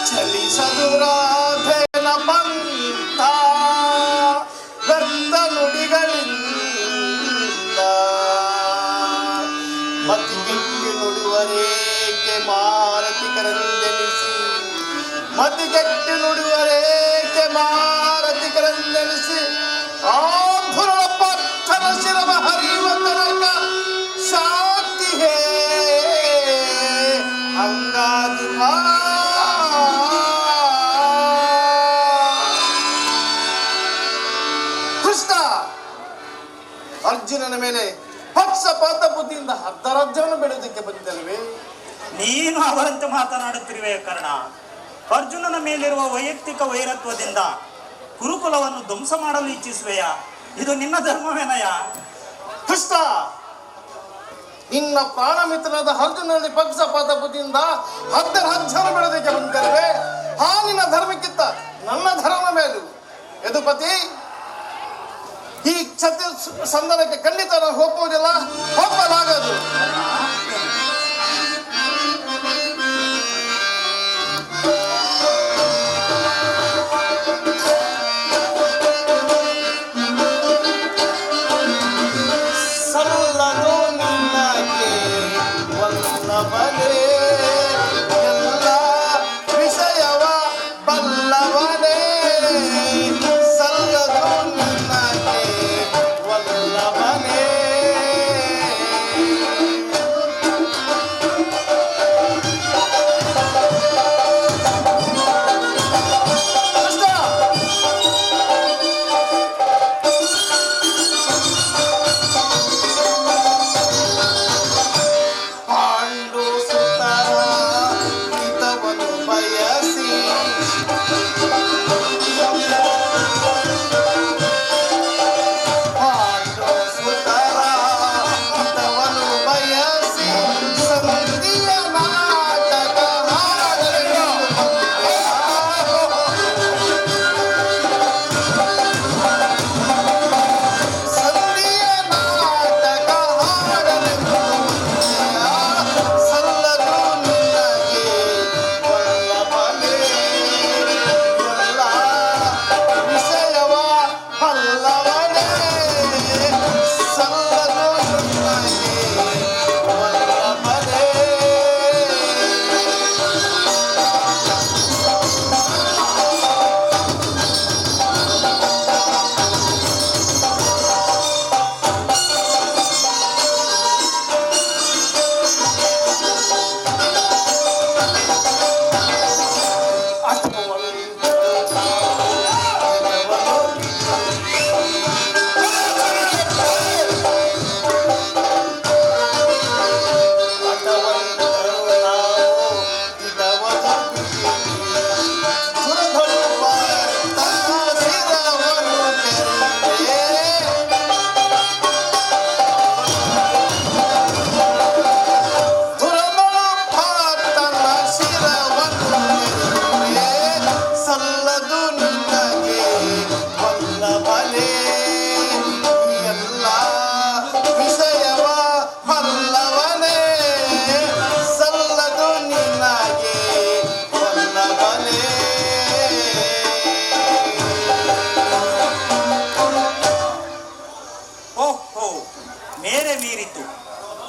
ಚಲಿಸದು ರಾಧೇನ ಪಂತ ವ್ಯರ್ಥ ನುಡಿಗಳಿಂದ, ಮತಿಗೆಟ್ಟಿ ನುಡಿವರೇಕೆ ಮಾರತಿಕರೆಂದೆನಿಸಿ, ಮತಿಗೆಟ್ಟಿ ನುಡಿವರೇಕೆ ಮಾರತಿಕರೆಂದೆನಿಸಿ, ಆಭರಣ ಪಟ್ಟಣ ಶಿರವ ಹರಿಯುವ ತನಕ ಶಾಂತಿ ಹೇ ಅಂಗಾದಿವ. ಕೃಷ್ಣ ಅರ್ಜುನನ ಮೇಲೆ ಪಕ್ಷಪಾತ ಬುದ್ಧಿಯಿಂದ ಅರ್ಧರಾಜ್ಯವನ್ನು ಬೆಳೆಯೋದಕ್ಕೆ ಬಂದಿದ್ದಲ್ವೇ? ನೀನು ಅವರಂತೆ ಮಾತನಾಡುತ್ತಿರುವೆ ಕರ್ಣ. ಅರ್ಜುನನ ಮೇಲಿರುವ ವೈಯಕ್ತಿಕ ವೈರತ್ವದಿಂದ ಗುರುಕುಲವನ್ನು ಧ್ವಂಸ ಮಾಡಲು ಇಚ್ಛಿಸುವೆಯ? ಇದು ನಿನ್ನ ಧರ್ಮವೇನಯ್ಯ? ಕೃಷ್ಣ, ನಿನ್ನ ಪ್ರಾಣ ಮಿತ್ರನಾದ ಅರ್ಜುನನಲ್ಲಿ ಪಕ್ಷಪಾತ ಬುದ್ಧಿಯಿಂದ ಅರ್ಧರಾಜ್ಯವನ್ನು ಬೆಳೆಯೋದಕ್ಕೆ ಬಂದಿದ್ದಲ್ವೇ? ಆ ನಿನ್ನ ಧರ್ಮಕ್ಕಿಂತ ನನ್ನ ಧರ್ಮ ಮೇಲು. ಯದುಪತಿ, ಈ ಕ್ಷತ್ರಿಯ ಸಂಧಾನಕ್ಕೆ ಖಂಡಿತ ನಾನು ಒಪ್ಪುವುದಿಲ್ಲ, ಒಪ್ಪಲಾಗದು. ಸಲ್ಲದು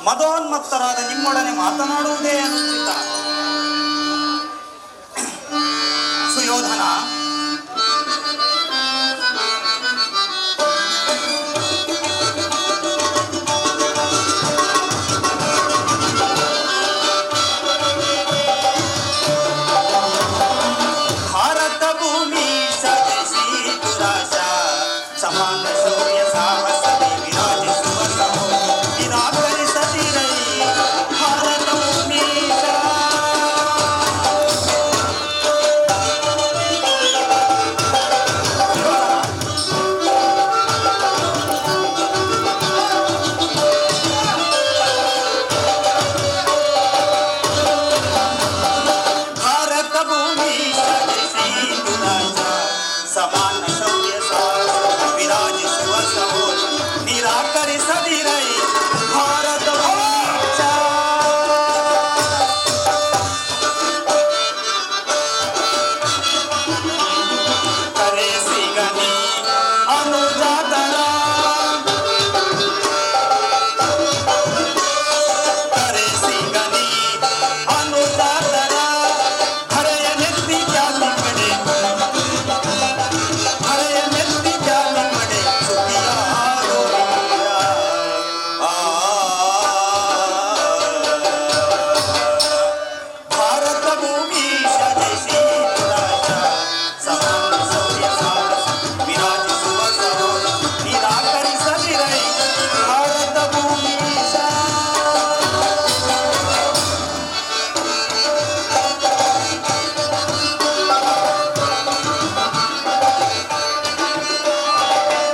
ಮದೋನ್ಮತ್ತರಾದ ನಿಮ್ಮೊಡನೆ ಮಾತನಾಡುವುದೇ ಅನುಚಿತ. ಸುಯೋಧನ, ಭಾರತ ಭೂಮಿ ಸದಸಿ ದುರಾಶ ಸಮಾನ ಶೌರ್ಯ ಸಾಹಸದಿ ವಿರಾಜಿಸುವ ನಿರಾಕರಿಸದಿರೈ ಭಾರತ ಭೂಮಿ. ಭಾರತ ಭೂಮಿ ಸದಸಿ ದುರಾಶ ಸಮಾನ ಶೌರ್ಯ ಸಾಹಸ ವಿರಾಜಿಸುವ ಸಹೋದ ನಿರಾಕರಿಸದಿರೈ ಭಾರತ ಭೂಮಿ. ಕರೆಸಿಗನಿ ಅನುಜಾತರ ಕರೆಸಿಗನಿ ಅನುಜಾತರ ಹರೆಯ ನೆತ್ತಿ ಜಾತಿ ಕಡೆ ಹರೆಯ ನೆತ್ತಿ ಜಾತಿ ಕಡೆ ಸುಖಿಯ ಭಾರತ ಭೂಮಿ ಸದಸಿ ದುರಾಶ ಸಮಾನ ಶೌರ್ಯ ಸಾಹಸ ವಿರಾಜಿಸುವ ಸಹೋದ ನಿರಾಕರಿಸದಿರೈ ಭಾರತ ಭೂಮಿ.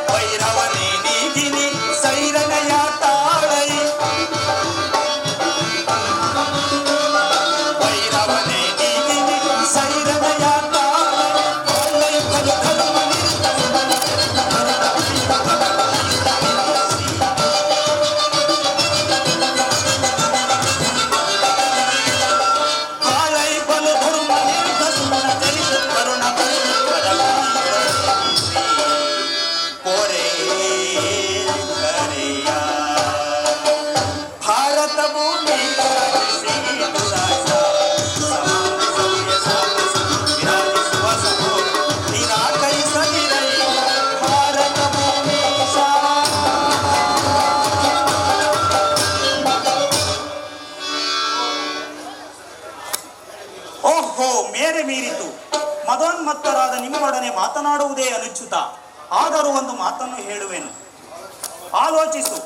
ಭೈರವನೇ ನೀಗಿನಿ ಸೈರನೆಯ ತಾಳೈ ಭೈರವನೇ ನೀಗಿನಿ ಸೈರನೆಯ ತಾಳೈ ಕಲು ಕಲು ಕಾಳೈ ಬಲು ಧರ್ಮ ನಿರ್ಧ ಸುಮನ ಚರಿತ ಕರುಣ ಕೋರೆ ಕರೆಯ ಭಾರತ ಭೂಮಿ ಸದಸಿ ದುರಾಶ ಸಮಾನ ಶೌರ್ಯ ಸಾಹಸ ವಿರಾಜಿಸುವ ಸಹೋದ ನಿರಾಕರಿಸದಿರೈ ಭಾರತ ಭೂಮಿ. ಓಹೋ, ಮೇರೆ ಮೀರಿತು. ಮದೋನ್ಮತ್ತರಾದ ನಿಮ್ಮೊಡನೆ ಮಾತನಾಡುವುದೇ ಅನುಚಿತ. ಆದರೂ ಒಂದು ಮಾತನ್ನು ಹೇಳುವೆನು, ಆಲೋಚಿಸು.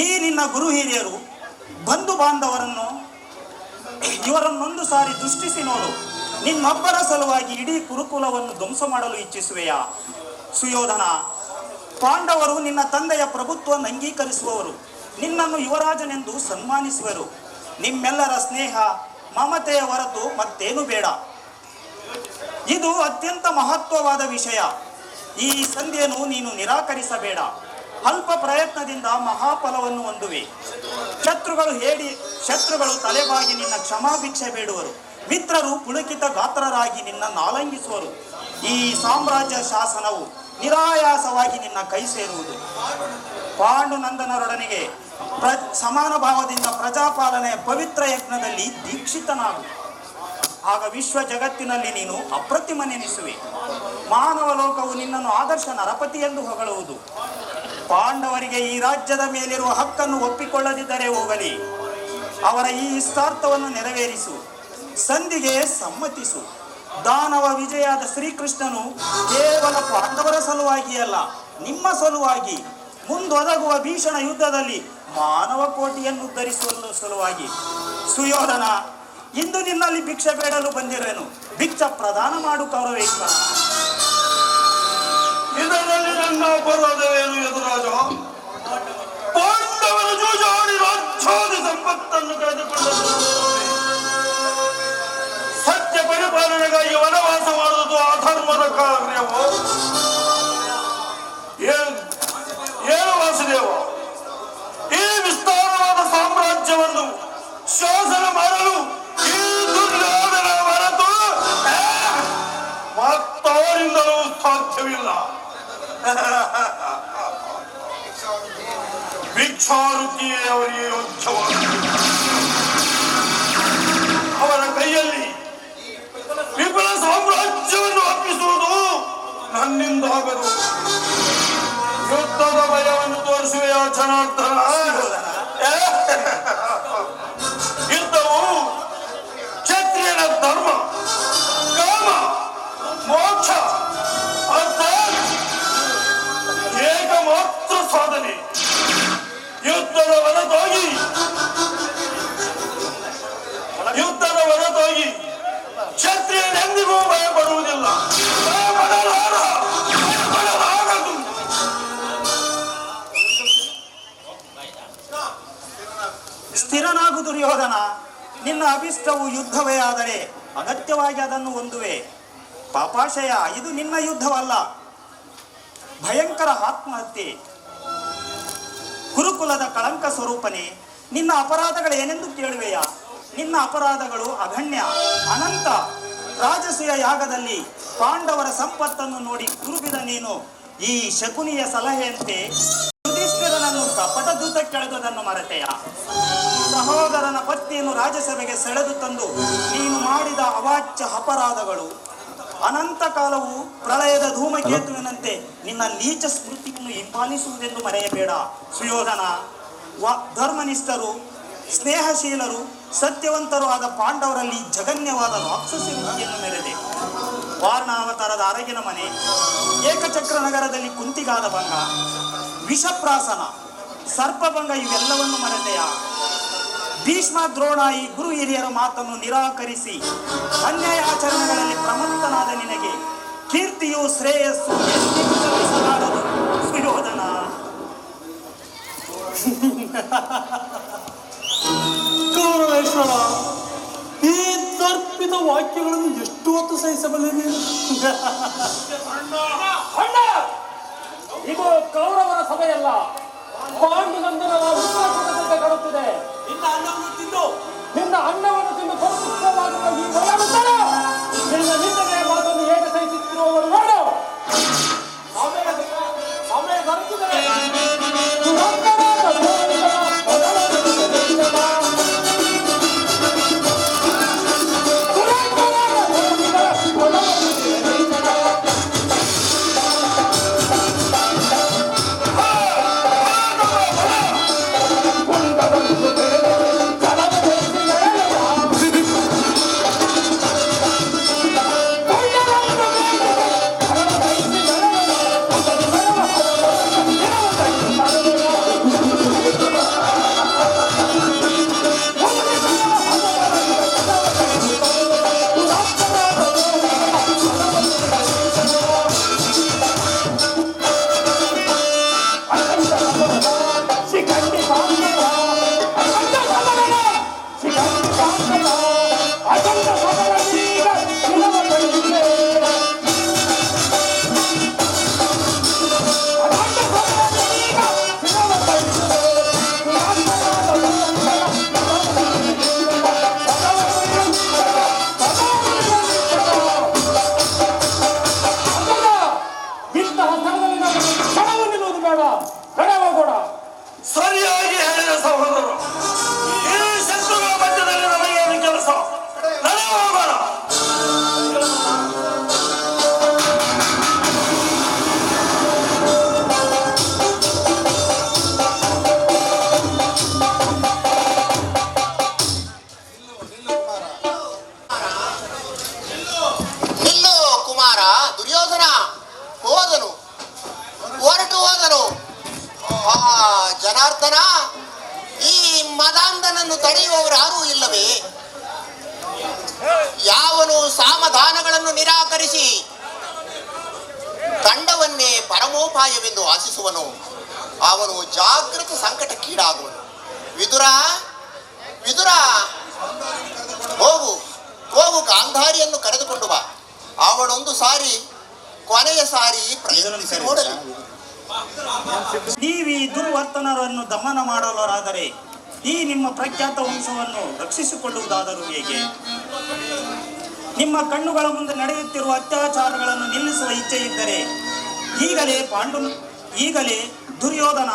ಈ ನಿನ್ನ ಗುರು ಹಿರಿಯರು ಬಂಧು ಬಾಂಧವರನ್ನು ಇವರನ್ನೊಂದು ಸಾರಿ ದೃಷ್ಟಿಸಿ ನೋಡು. ನಿನ್ನೊಬ್ಬರ ಸಲುವಾಗಿ ಇಡೀ ಕುರುಕುಲವನ್ನು ಧ್ವಂಸ ಮಾಡಲು ಇಚ್ಛಿಸುವೆಯಾ? ಸುಯೋಧನ, ಪಾಂಡವರು ನಿನ್ನ ತಂದೆಯ ಪ್ರಭುತ್ವವನ್ನು ಅಂಗೀಕರಿಸುವವರು, ನಿನ್ನನ್ನು ಯುವರಾಜನೆಂದು ಸನ್ಮಾನಿಸುವರು. ನಿಮ್ಮೆಲ್ಲರ ಸ್ನೇಹ ಮಮತೆಯ ಹೊರತು ಮತ್ತೇನು ಬೇಡ. ಇದು ಅತ್ಯಂತ ಮಹತ್ವವಾದ ವಿಷಯ. ಈ ಸಂಧಿಯನ್ನು ನೀನು ನಿರಾಕರಿಸಬೇಡ. ಅಲ್ಪ ಪ್ರಯತ್ನದಿಂದ ಮಹಾಫಲವನ್ನು ಹೊಂದುವೆ. ಶತ್ರುಗಳು ತಲೆಬಾಗಿ ನಿನ್ನ ಕ್ಷಮಾಭಿಕ್ಷೆ ಬೇಡುವರು. ಮಿತ್ರರು ಪುಳಕಿತ ಗಾತ್ರರಾಗಿ ನಿನ್ನ ನಾಲಂಗಿಸುವರು. ಈ ಸಾಮ್ರಾಜ್ಯ ಶಾಸನವು ನಿರಾಯಾಸವಾಗಿ ನಿನ್ನ ಕೈ ಸೇರುವುದು. ಪಾಂಡುನಂದನರೊಡನೆಗೆ ಸಮಾನ ಭಾವದಿಂದ ಪ್ರಜಾಪಾಲನೆಯ ಪವಿತ್ರ ಯಜ್ಞದಲ್ಲಿ ದೀಕ್ಷಿತನಾಗು. ಆಗ ವಿಶ್ವ ಜಗತ್ತಿನಲ್ಲಿ ನೀನು ಅಪ್ರತಿಮನೆನಿಸುವೆ. ಮಾನವ ಲೋಕವು ನಿನ್ನನ್ನು ಆದರ್ಶ ನರಪತಿ ಎಂದು ಹೊಗಳುವುದು. ಪಾಂಡವರಿಗೆ ಈ ರಾಜ್ಯದ ಮೇಲಿರುವ ಹಕ್ಕನ್ನು ಒಪ್ಪಿಕೊಳ್ಳದಿದ್ದರೆ ಹೋಗಲಿ, ಅವರ ಈ ಇಷ್ಟಾರ್ಥವನ್ನು ನೆರವೇರಿಸು. ಸಂಧಿಗೆ ಸಮ್ಮತಿಸು. ದಾನವ ವಿಜಯಾದ ಶ್ರೀಕೃಷ್ಣನು ಕೇವಲ ಪಾಂಡವರ ಸಲುವಾಗಿ ಅಲ್ಲ, ನಿಮ್ಮ ಸಲುವಾಗಿ ಮುಂದೊದಗುವ ಭೀಷಣ ಯುದ್ಧದಲ್ಲಿ ಮಾನವ ಕೋಟಿಯನ್ನು ಉದ್ಧರಿಸುವ ಸಲುವಾಗಿ. ಸುಯೋಧನ, ಇಂದು ನಿನ್ನಲ್ಲಿ ಭಿಕ್ಷೆ ಬೇಡಲು ಬಂದಿರುವೆನು. ಭಿಕ್ಷ ಪ್ರದಾನ ಮಾಡು ಕೌರವೇಶ್ವರ. ಇದರಲ್ಲಿ ನನ್ನ ಅಪರಾಧವೇನು ಯದುರಾಜ? ಪಾಂಡವರು ಜೂಜಾಡಿ ರಾಜ್ಯಾದಿ ಸಂಪತ್ತನ್ನು ಕಳೆದುಕೊಂಡರು. ಸತ್ಯ ಪರಿಪಾಲನೆಗಾಗಿ ವನವಾಸ ಮಾಡುವುದು ಅಧರ್ಮದ ಕಾರ್ಯವೋ? ಏನು ವಾಸುದೇವ, ಈ ವಿಸ್ತಾರವಾದ ಸಾಮ್ರಾಜ್ಯವನ್ನು ಶಾಸನ ಮಾಡಲು ಈ ದುರ್ಯೋಧನ ಹೊರತು ಸಾಧ್ಯವಿಲ್ಲ. ಭಿಕ್ಷಾವೃತ್ತಿಯೇ ಅವರಿಗೆ ಯೋಗ್ಯವಾದ. ಅವರ ಕೈಯಲ್ಲಿ ವಿಪುಲ ಸಾಮ್ರಾಜ್ಯವನ್ನು ಅರ್ಪಿಸುವುದು ನನ್ನಿಂದಾಗದು. ಯುದ್ಧದ ಭಯವನ್ನು ತೋರಿಸುವೆಯ ಜನಾರ್ದನ. ಯುದ್ಧವು ಕ್ಷತ್ರಿಯನ ಧರ್ಮ, ಕಾಮ, ಮೋಕ್ಷ ಅರ್ಥಾತ್ ಏಕ ಮಾತ್ರ ಸಾಧನೆ. ಯುದ್ಧದ ಹೊರತಾಗಿ ಕ್ಷತ್ರಿಯನೆಂದಿಗೂ ಭಯಪಡುವುದಿಲ್ಲ. ಭಯಪಡಲಾರದು. ಸ್ಥಿರನಾಗು ದುರ್ಯೋಧನ. ನಿನ್ನ ಅಭಿಷ್ಟವು ಯುದ್ಧವೇ ಆದರೆ ಅಗತ್ಯವಾಗಿ ಅದನ್ನು ಹೊಂದುವೆ. ಪಾಪಾಶಯ, ಇದು ನಿನ್ನ ಯುದ್ಧವಲ್ಲ, ಭಯಂಕರ ಆತ್ಮಹತ್ಯೆ. ಗುರುಕುಲದ ಕಳಂಕ ಸ್ವರೂಪನೇ, ನಿನ್ನ ಅಪರಾಧಗಳೇನೆಂದು ಕೇಳುವೆಯಾ? ನಿನ್ನ ಅಪರಾಧಗಳು ಅಗಣ್ಯ, ಅನಂತ. ರಾಜಸೂಯ ಯಾಗದಲ್ಲಿ ಪಾಂಡವರ ಸಂಪತ್ತನ್ನು ನೋಡಿ ಕುರುಬಿದ ನೀನು ಈ ಶಕುನಿಯ ಸಲಹೆಯಂತೆ ಯುಧಿಷ್ಠಿರನನ್ನು ಕಪಟದೂತ ಕೆಳೆದುದನ್ನು ಮರೆತೆಯ? ಸಹೋದರನ ಪತ್ನಿಯನ್ನು ರಾಜಸಭೆಗೆ ಸೆಳೆದು ತಂದು ನೀನು ಮಾಡಿದ ಅವಾಚ್ಯ ಅಪರಾಧಗಳು ಅನಂತ ಕಾಲವು ಪ್ರಳಯದ ಧೂಮಕೇತುವಿನಂತೆ ನಿನ್ನ ನೀಚ ಸ್ಮೃತಿಯನ್ನು ಹಿಂಪಾಲಿಸುವುದೆಂದು ಮರೆಯಬೇಡ ಸುಯೋಧನ. ಧರ್ಮನಿಷ್ಠರು, ಸ್ನೇಹಶೀಲರು, ಸತ್ಯವಂತರು ಆದ ಪಾಂಡವರಲ್ಲಿ ಜಗನ್ಯವಾದ ರಾಕ್ಷಸಿ ವೃತ್ತಿಯನ್ನು ಮೆರೆದೆ. ವಾರಣಾವತಾರದ ಅರಗಿನ ಮನೆ, ಏಕಚಕ್ರ ನಗರದಲ್ಲಿ ಕುಂತಿಗಾದ ಭಂಗ, ವಿಷಪ್ರಾಸನ, ಸರ್ಪಭಂಗ ಇವೆಲ್ಲವನ್ನು ಮರೆತೆಯ? ಭೀಷ್ಮ, ದ್ರೋಣ ಈ ಗುರು ಹಿರಿಯರ ಮಾತನ್ನು ನಿರಾಕರಿಸಿ ಅನ್ಯಾಯ ಆಚರಣೆಗಳಲ್ಲಿ ಪ್ರಮತ್ತನಾದ ನಿನಗೆ ಕೀರ್ತಿಯು ಶ್ರೇಯಸ್ಸು ಸಲ್ಲಿಸಲಾರದು ಸುಯೋಧನ. ಗೌರವೇಶ್ವರ, ಈ ತರ್ಪಿತ ವಾಕ್ಯಗಳನ್ನು ಎಷ್ಟು ಹೊತ್ತು ಸಹಿಸಬಲ್ಲೆ ನೀನು? ಇದು ಕೌರವರ ಸಭೆಯಲ್ಲ, ಪಾಂಡುನಂದನ ಕಡುತ್ತಿದೆ. ನಿನ್ನ ಅನ್ನವನ್ನು ತಿಂದು ಪರಿಶುದ್ಧವಾಗುವ ಈ ಒಳಗುತ್ತಾರೆ. ನಿನ್ನ ನಿಂದನೆಯ ಮಾತನ್ನು ಹೇಗೆ ಸಹಿಸುತ್ತಿರುವವರು ನೋಡು. ಸಮಯ ಬರುತ್ತಿದೆ. ಸರಿಯಾಗಿ ಹೇಳಿದ ಸಹೋದರರು. ಈ ಶತ್ರುಗಳ ಮಧ್ಯದಲ್ಲಿ ನಮಗೇನು ಕೆಲಸ? ನನಗೆ ಹೋಗೋಣ. ನಿಲ್ಲು ಕುಮಾರ. ದುರ್ಯೋಧನ ಹೋದನು, ಹೊರಟು ಹೋದನು. ಜನಾರ್ದನ, ಈ ಮದಾಂಧನನ್ನು ತಡೆಯುವವರು ಯಾರೂ ಇಲ್ಲವೇ? ಯಾವನು ಸಾಮಧಾನಗಳನ್ನು ನಿರಾಕರಿಸಿ ತಂಡವನ್ನೇ ಪರಮೋಪಾಯವೆಂದು ಆಶಿಸುವನು ಅವನು ಜಾಗೃತ ಸಂಕಟಕ್ಕೀಡಾಗುವನು. ವಿದುರ, ವಿದುರ, ಹೋಗು ಹೋಗು, ಗಾಂಧಾರಿಯನ್ನು ಕರೆದುಕೊಂಡು ಬಾ. ಅವಳೊಂದು ಸಾರಿ, ಕೊನೆಯ ಸಾರಿ ಪ್ರಯತ್ನಿಸಿ ನೋಡಲಿ. ನೀವೀ ದುರ್ವರ್ತನರನ್ನು ದಮನ ಮಾಡಲಾದರೆ ಈ ನಿಮ್ಮ ಪ್ರಖ್ಯಾತ ವಂಶವನ್ನು ರಕ್ಷಿಸಿಕೊಳ್ಳುವುದಾದರೂ ಹೇಗೆ? ನಿಮ್ಮ ಕಣ್ಣುಗಳ ಮುಂದೆ ನಡೆಯುತ್ತಿರುವ ಅತ್ಯಾಚಾರಗಳನ್ನು ನಿಲ್ಲಿಸುವ ಇಚ್ಛೆ ಇದ್ದರೆ ಈಗಲೇ ದುರ್ಯೋಧನ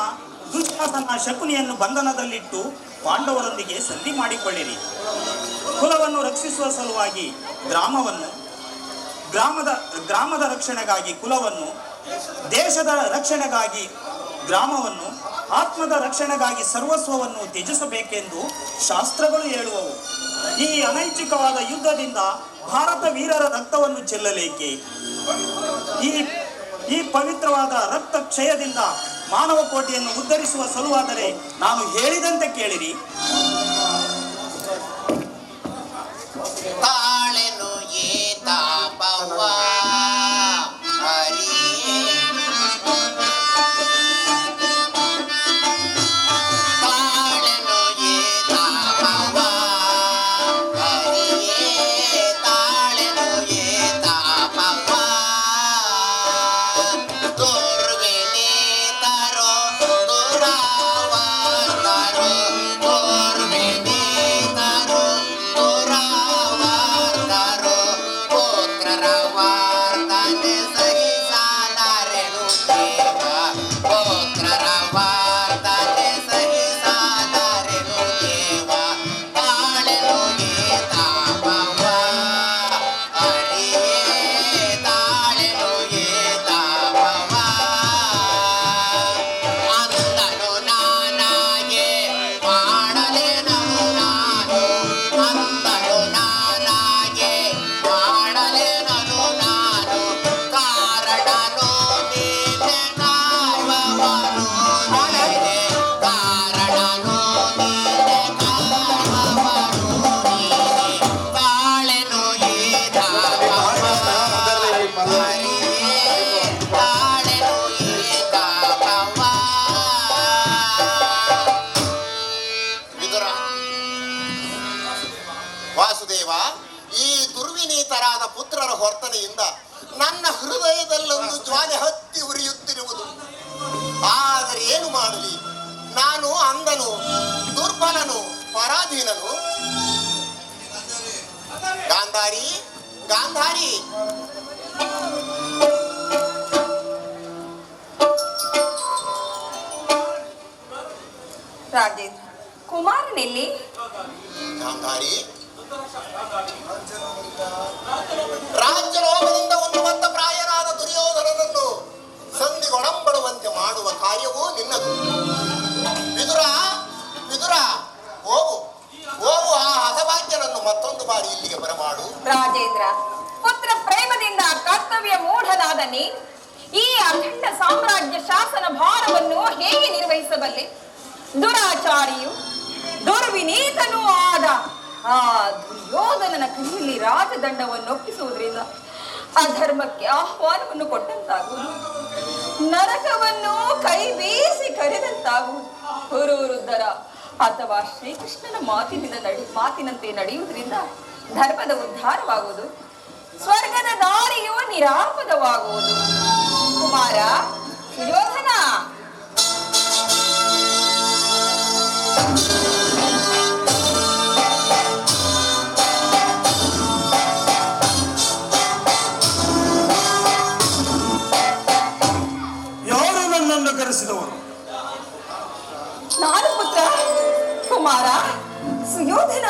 ದುಶ್ಯಾಸನ ಶಕುನಿಯನ್ನು ಬಂಧನದಲ್ಲಿಟ್ಟು ಪಾಂಡವರೊಂದಿಗೆ ಸಂಧಿ ಮಾಡಿಕೊಳ್ಳಿರಿ. ಕುಲವನ್ನು ರಕ್ಷಿಸುವ ಸಲುವಾಗಿ ಗ್ರಾಮದ ರಕ್ಷಣೆಗಾಗಿ ಕುಲವನ್ನು, ದೇಶದ ರಕ್ಷಣೆಗಾಗಿ ಗ್ರಾಮವನ್ನು, ಆತ್ಮದ ರಕ್ಷಣೆಗಾಗಿ ಸರ್ವಸ್ವವನ್ನು ತ್ಯಜಿಸಬೇಕೆಂದು ಶಾಸ್ತ್ರಗಳು ಹೇಳುವವು. ಈ ಅನೈಚ್ಛಿಕವಾದ ಯುದ್ಧದಿಂದ ಭಾರತ ವೀರರ ರಕ್ತವನ್ನು ಚೆಲ್ಲಲೇಕೆ? ಈ ಪವಿತ್ರವಾದ ರಕ್ತ ಕ್ಷಯದಿಂದ ಮಾನವ ಕೋಟಿಯನ್ನು ಉದ್ಧರಿಸುವ ಸಲುವಾದರೆ ನಾನು ಹೇಳಿದಂತೆ ಕೇಳಿರಿ. ತಾಳೆನು ಏತಾಪವ ಹರಿಯೇ ತಾಳೆನು ಏತಾಪವ ಹರಿಯೇ ತಾಳೆನು ಏತಾಪವ ತೋರ್ವೆನೆ ತರೋ ದುರಾವತರೋ ತೋರ್ವೆನೆ ತರೋ ದುರಾವತರೋ ಪುತ್ರರ ವಾರ್ಧನೆ ಸಹಿಸಾದರೆನು ದೇವ ಪುತ್ರರ ವಾರ್ಧನೆ ಸಹಿಸಾದರೆನು ದೇವ ತಾಳೆನು ಏತಾಪವ ಹರಿಯೇ ತಾಳೆನು ಏತಾಪವ ಅಂದನು ನಾನಾಗೆ ಮಾಡಲೆನನು ನಾನು ಅಂದನು ನಾನಾಗೆ ಮಾಡಲೆನನು ನಾನು ಕಾರಣನು ನೀನೆ ಕಾಯುವವನು ನೀನೆ ಕಾರಣನು ನೀನೆ ಕಾಯುವವನು ನೀನೆ ತಾಳೆನು ಏತಾಪವ ಹರಿಯೇ ತಾಳೆನು ಏತಾಪವ ವಿದುರ ವಾಸುದೇವ, ಈ ದುರ್ವಿನೀತರಾದ ಪುತ್ರರ ಹೊರ್ತನೆಯಿಂದ ನನ್ನ ಹೃದಯದಲ್ಲೊಂದು ಜ್ವಾಲೆ ಹತ್ತಿ ಉರಿಯುತ್ತಿರುವುದು. ಆದರೆ ಏನು ಮಾಡಲಿ? ನಾನು ಅಂಧನು, ದುರ್ಬಲನು, ಪರಾಧೀನನು. ಗಾಂಧಾರಿ, ಗಾಂಧಾರಿ, ರಾಜೇಂದ್ರ ಕುಮಾರನೆಲ್ಲಿ? ಗಾಂಧಾರಿ, ರಾಜ್ಯಲೋಭದಿಂದ ಉನ್ಮತ್ತ ಪ್ರಾಯನಾದ ದುರ್ಯೋಧನನನ್ನು ಸಂಧಿಗೊಡಂಬಡುವಂತೆ ಮಾಡುವ ಕಾರ್ಯವೂ ನಿನ್ನದು. ವಿದುರ, ವಿದುರ, ಹೋಗು ಹೋಗು, ಆ ಹತಭಾಗ್ಯನನ್ನು ಮತ್ತೊಂದು ಬಾರಿ ಇಲ್ಲಿಗೆ ಬರಮಾಡು. ರಾಜೇಂದ್ರ, ಪುತ್ರ ಪ್ರೇಮದಿಂದ ಕರ್ತವ್ಯ ಮೂಢನಾದ ನೀನು ಈ ಅಖಂಡ ಸಾಮ್ರಾಜ್ಯ ಶಾಸನ ಭಾರವನ್ನು ಹೇಗೆ ನಿರ್ವಹಿಸಬಲ್ಲೆ? ದುರಾಚಾರಿಯು ದುರ್ವಿನೀತನೂ ಆದ ಆ ದುರ್ಯೋಧನನ ಕೈಯಲ್ಲಿ ರಾಜದಂಡವನ್ನು ಒಪ್ಪಿಸುವುದರಿಂದ ಅಧರ್ಮಕ್ಕೆ ಆಹ್ವಾನವನ್ನು ಕೊಟ್ಟಂತಾಗುವುದು, ನರಕವನ್ನು ಕೈ ಬೀಸಿ ಕರೆದಂತಾಗುವುದು. ಹುರುವೃದ್ಧರ ಅಥವಾ ಶ್ರೀಕೃಷ್ಣನ ಮಾತಿನಂತೆ ನಡೆಯುವುದರಿಂದ ಧರ್ಮದ ಉದ್ಧಾರವಾಗುವುದು, ಸ್ವರ್ಗದ ದಾರಿಯು ನಿರಾಪದವಾಗುವುದು. ಕುಮಾರ ದುರ್ಯೋಧನ, ಯಾರು ನನ್ನನ್ನು ಕರೆಸಿದವರು? ನಾನು ಪುತ್ರ ಕುಮಾರ ಸುಯೋಧನ.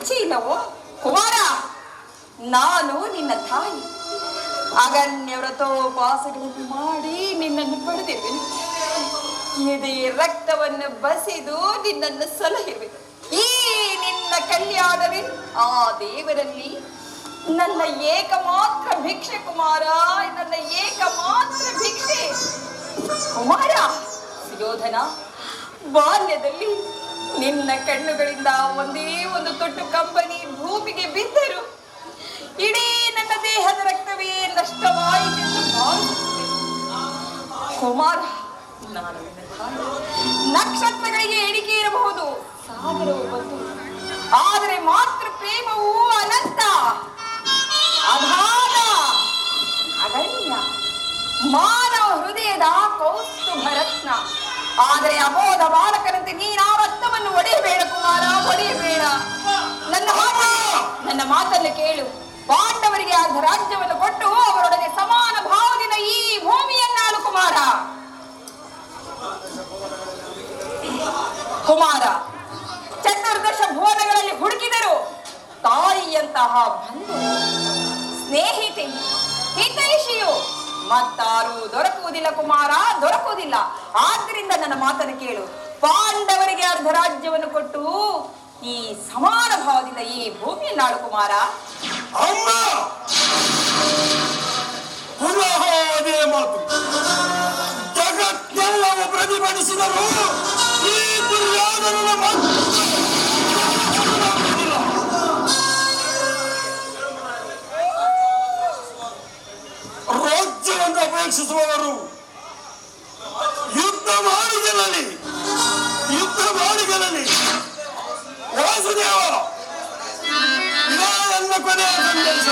ಇಚ್ಛೆ ಇಲ್ಲವೋ ಕುಮಾರ? ನಾನು ನಿನ್ನ ತಾಯಿ ಅಗಣ್ಯ ವ್ರತೋಪವಾಸಗಳನ್ನು ಮಾಡಿ ನಿನ್ನನ್ನು ಪಡೆದಿರುವೆ. ಎದೆ ರಕ್ತವನ್ನು ಬಸಿದು ನಿನ್ನನ್ನು ಸಲಹಿರುವೆ. ಈ ನಿನ್ನ ಕಲ್ಯಾಣವೇ ಆ ದೇವರಲ್ಲಿ ನನ್ನ ಏಕಮಾತ್ರ ಭಿಕ್ಷೆ ಕುಮಾರ, ನನ್ನ ಏಕಮಾತ್ರ ಭಿಕ್ಷೆ ಕುಮಾರ. ಸುಯೋಧನ, ಬಾಲ್ಯದಲ್ಲಿ ನಿನ್ನ ಕಣ್ಣುಗಳಿಂದ ಒಂದೇ ಒಂದು ತೊಟ್ಟು ಕಂಬನಿ ಭೂಮಿಗೆ ಬಿದ್ದರು ಇಡೀ ನನ್ನ ದೇಹದ ರಕ್ತವೇ ನಷ್ಟವಾಯಿತೆಂದು ಭಾವಿಸುತ್ತೇನೆ ಕುಮಾರ. ನಾನು ನಕ್ಷತ್ರಗಳಿಗೆ ಎಣಿಕೆ ಇರಬಹುದು, ಸಾಗರವು ಬಂದು, ಆದರೆ ಮಾತೃ ಪ್ರೇಮವು ಅನಂತ, ಅಗಾಧ, ಅಗಣ್ಯ, ಮಾನವ ಹೃದಯದ ಕೌಸ್ತುಭ ರತ್ನ. ಆದರೆ ಅಬೋಧ ಬಾಲಕರಂತೆ ನೀನಾ ರತ್ನವನ್ನು ಒಡೆಯಬೇಡ ಕುಮಾರ, ಒಡೆಯಬೇಡ. ನನ್ನ ಮಾತನ್ನು ಕೇಳು. ಪಾಂಡವರಿಗೆ ಅರ್ಧ ರಾಜ್ಯವನ್ನು ಕೊಟ್ಟು ಅವರೊಡನೆ ಸಮಾನ ಭಾವದಿಂದ ಈ ಭೂಮಿಯನ್ನಾಳು ಕುಮಾರ. ಕುಮಾರ, ಚತುರ್ದಶ ಭುವನಗಳಲ್ಲಿ ಹುಡುಕಿದರು ತಾಯಿಯಂತಹ ಬಂಧು, ಸ್ನೇಹಿತೆ, ಹಿತೈಷಿಯು ಮತ್ತಾರು ದೊರಕುವುದಿಲ್ಲ ಕುಮಾರ, ದೊರಕುವುದಿಲ್ಲ. ಆದ್ರಿಂದ ನನ್ನ ಮಾತನ್ನು ಕೇಳು. ಪಾಂಡವರಿಗೆ ಅರ್ಧ ರಾಜ್ಯವನ್ನು ಕೊಟ್ಟು ಈ ಸಮಾನ ಭಾವದಿಂದ ಈ ಭೂಮಿಯನ್ನಾಳು ಕುಮಾರ. ಅಮ್ಮ, ಪುನಃ ಅದೇ ಮಾತು. ಜಗತ್ತೆಲ್ಲವೂ ಪ್ರತಿಭಟಿಸಿದರು, ಈ ದುರ್ಯೋಧನನ ರಾಜ್ಯವನ್ನು ಅಪೇಕ್ಷಿಸುವವರು ಯುದ್ಧ ಮಾಡಿಗಳಲ್ಲಿ ವಾಸುದೇವ, ನನ್ನ ಕೊನೆಯ ಸಂದೇಶ.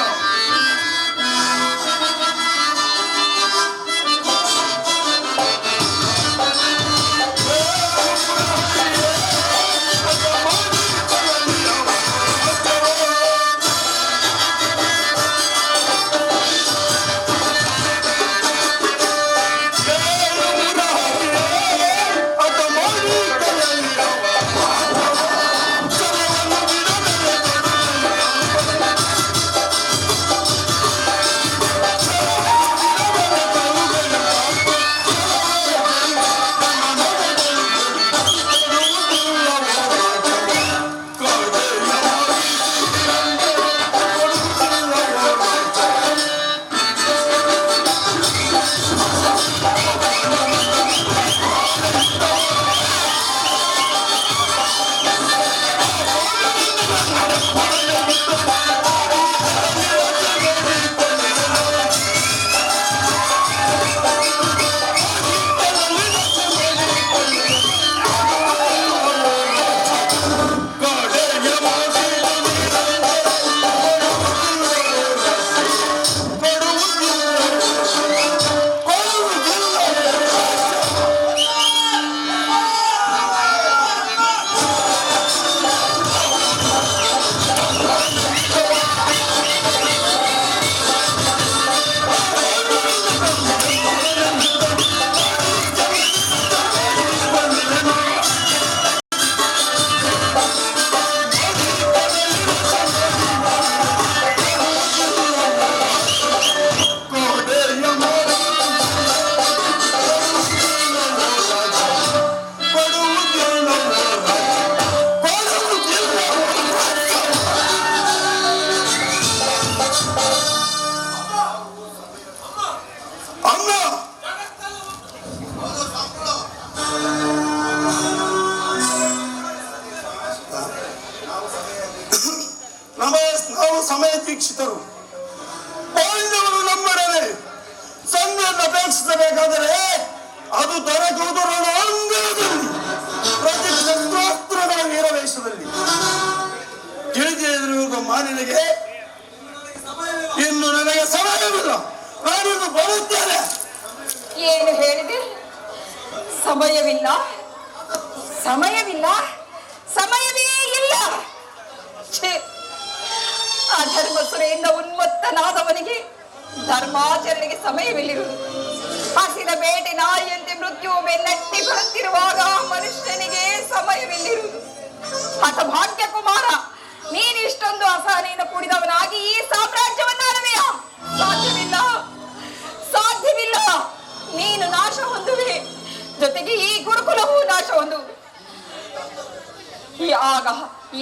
ನಾವು ಸಮಯ ದೀಕ್ಷಿತರು. ಪಾಂಡವರು ನಮ್ಮೊಡನೆ ಸಂಧಿಯನ್ನು ಅಪೇಕ್ಷಿಸಬೇಕಾದರೆ ಅದು ದೊರಕುವುದು ರಣಾಂಗಣದಲ್ಲಿ, ಪ್ರತಿ ಶಸ್ತ್ರಾಸ್ತ್ರಗಳ ವೀರವೇಶದಲ್ಲಿ. ತಿಳಿದಿರುವುದು ಮಾನಿನಿಗೆ ಇನ್ನು ನನಗೆ ಸಮಯವಿಲ್ಲ, ನಾನಿನ್ನು ಬರುತ್ತೇನೆ. ಏನು ಹೇಳಿದೆ? ಸಮಯವಿಲ್ಲ, ಸಮಯವಿಲ್ಲ, ಸಮಯವೇ ಇಲ್ಲ. ಅಧರ್ಮಸುರೆಯಿಂದ ಉನ್ಮತ್ತನಾದವನಿಗೆ ಧರ್ಮಾಚರಣೆಗೆ ಸಮಯವಿಲ್ಲಿರುವುದು. ಹಸಿದ ಬೇಟೆ ನಾಯಿಯಂತೆ ಮೃತ್ಯು ಬೆನ್ನಟ್ಟಿ ಬರುತ್ತಿರುವಾಗ ಮನುಷ್ಯನಿಗೆ ಸಮಯವಿಲ್ಲಿರುವುದು. ಹತಭಾಗ್ಯ ಕುಮಾರ, ನೀನು ಇಷ್ಟೊಂದು ಅಸಹನೆಯಿಂದ ಕೂಡಿದವನಾಗಿ ಈ ಸಾಮ್ರಾಜ್ಯವನ್ನ ಅಳವೆಯ? ಸಾಧ್ಯವಿಲ್ಲ, ಸಾಧ್ಯವಿಲ್ಲ. ನೀನು ನಾಶ ಹೊಂದುವೆ, ಜೊತೆಗೆ ಈ ಗುರುಕುಲವೂ ನಾಶ ಹೊಂದುವೆ. ಆಗ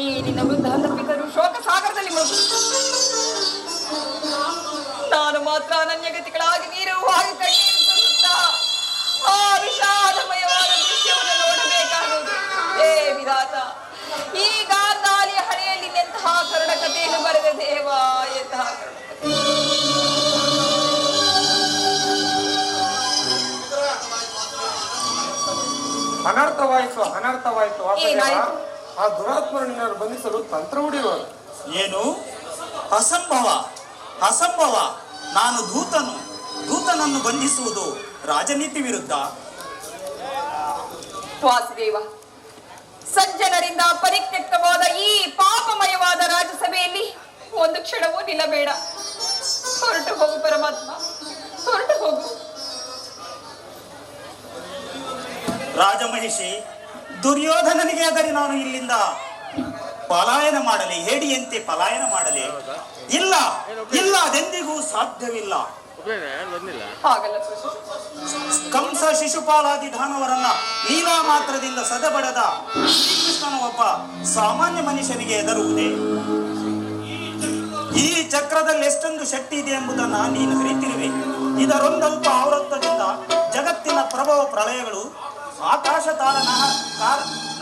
ಈ ನಿನ್ನ ವೃದ್ಧಾಂತಪಿತರು ಶೋಕ ಸಾಗರದಲ್ಲಿ ಮುಳುಗು, ನಾನು ಮಾತ್ರ ಅನನ್ಯಗತಿಗಳಾಗಿ ನೀರು ಹಾಗೆ ಕಣ್ಣೀರು ಸುರಿಸುತ್ತಾ ಆ ವಿಷಾದಮಯವಾದ ದೃಶ್ಯವನ್ನು ನೋಡಬೇಕಾಗುವುದು. ಹೇ ವಿಧಾತ, ಈ ಗಾಂಧಾರಿಯ ಹಣೆಯಲ್ಲಿ ಎಂತಹ ಕರುಣ ಕಥೆಯನ್ನು ಬರೆದ ದೇವ, ಎಂತಹ ಅನರ್ಥವಾಯಿತು, ಅನರ್ಥವಾಯಿತು. ಆ ದುರಾತ್ಮರು ನಿನ್ನನ್ನು ಬಂಧಿಸಲು ತಂತ್ರ ಹುಡಿಯುವರು. ಏನು? ಅಸಂಭವ, ಅಸಂಭವ. ನಾನು ದೂತನನ್ನು ಬಂಧಿಸುವುದು ರಾಜನೀತಿ ವಿರುದ್ಧ. ವಾಸುದೇವ, ಸಜ್ಜನರಿಂದ ಪರಿತ್ಯಕ್ತವಾದ ಈ ಪಾಪಮಯವಾದ ರಾಜ್ಯಸಭೆಯಲ್ಲಿ ಒಂದು ಕ್ಷಣವೂ ನಿಲ್ಲಬೇಡ. ಹೊರಟು ಹೋಗು ಪರಮಾತ್ಮ, ಹೊರಟು ಹೋಗು. ರಾಜಮಹಿಷಿ, ದುರ್ಯೋಧನನಿಗೆ ಅದರಿ ನಾನು ಇಲ್ಲಿಂದ ಪಲಾಯನ ಮಾಡಲಿ, ಹೇಡಿಯಂತೆ ಪಲಾಯನ ಮಾಡಲಿ? ಇಲ್ಲ, ಇಲ್ಲ, ಅದೆಂದಿಗೂ ಸಾಧ್ಯವಿಲ್ಲ. ಹಾಗಲ್ಲ, ಕಂಸ ಶಿಶುಪಾಲಾದಿ ದಾನವರನ್ನ ಲೀಲಾ ಮಾತ್ರದಿಂದ ಸದೆಬಡದ ಶ್ರೀಕೃಷ್ಣನ ಒಬ್ಬ ಸಾಮಾನ್ಯ ಮನುಷ್ಯನಿಗೆ ಎದರುವುದೇ? ಈ ಚಕ್ರದಲ್ಲಿ ಎಷ್ಟೊಂದು ಶಕ್ತಿ ಇದೆ ಎಂಬುದನ್ನ ನೀನು ಅರಿತಿರುವೆ. ಇದರೊಂದಲ್ಪ ಆವೃತ್ತದಿಂದ ಜಗತ್ತಿನ ಪ್ರಭವ ಪ್ರಳಯಗಳು, ಆಕಾಶ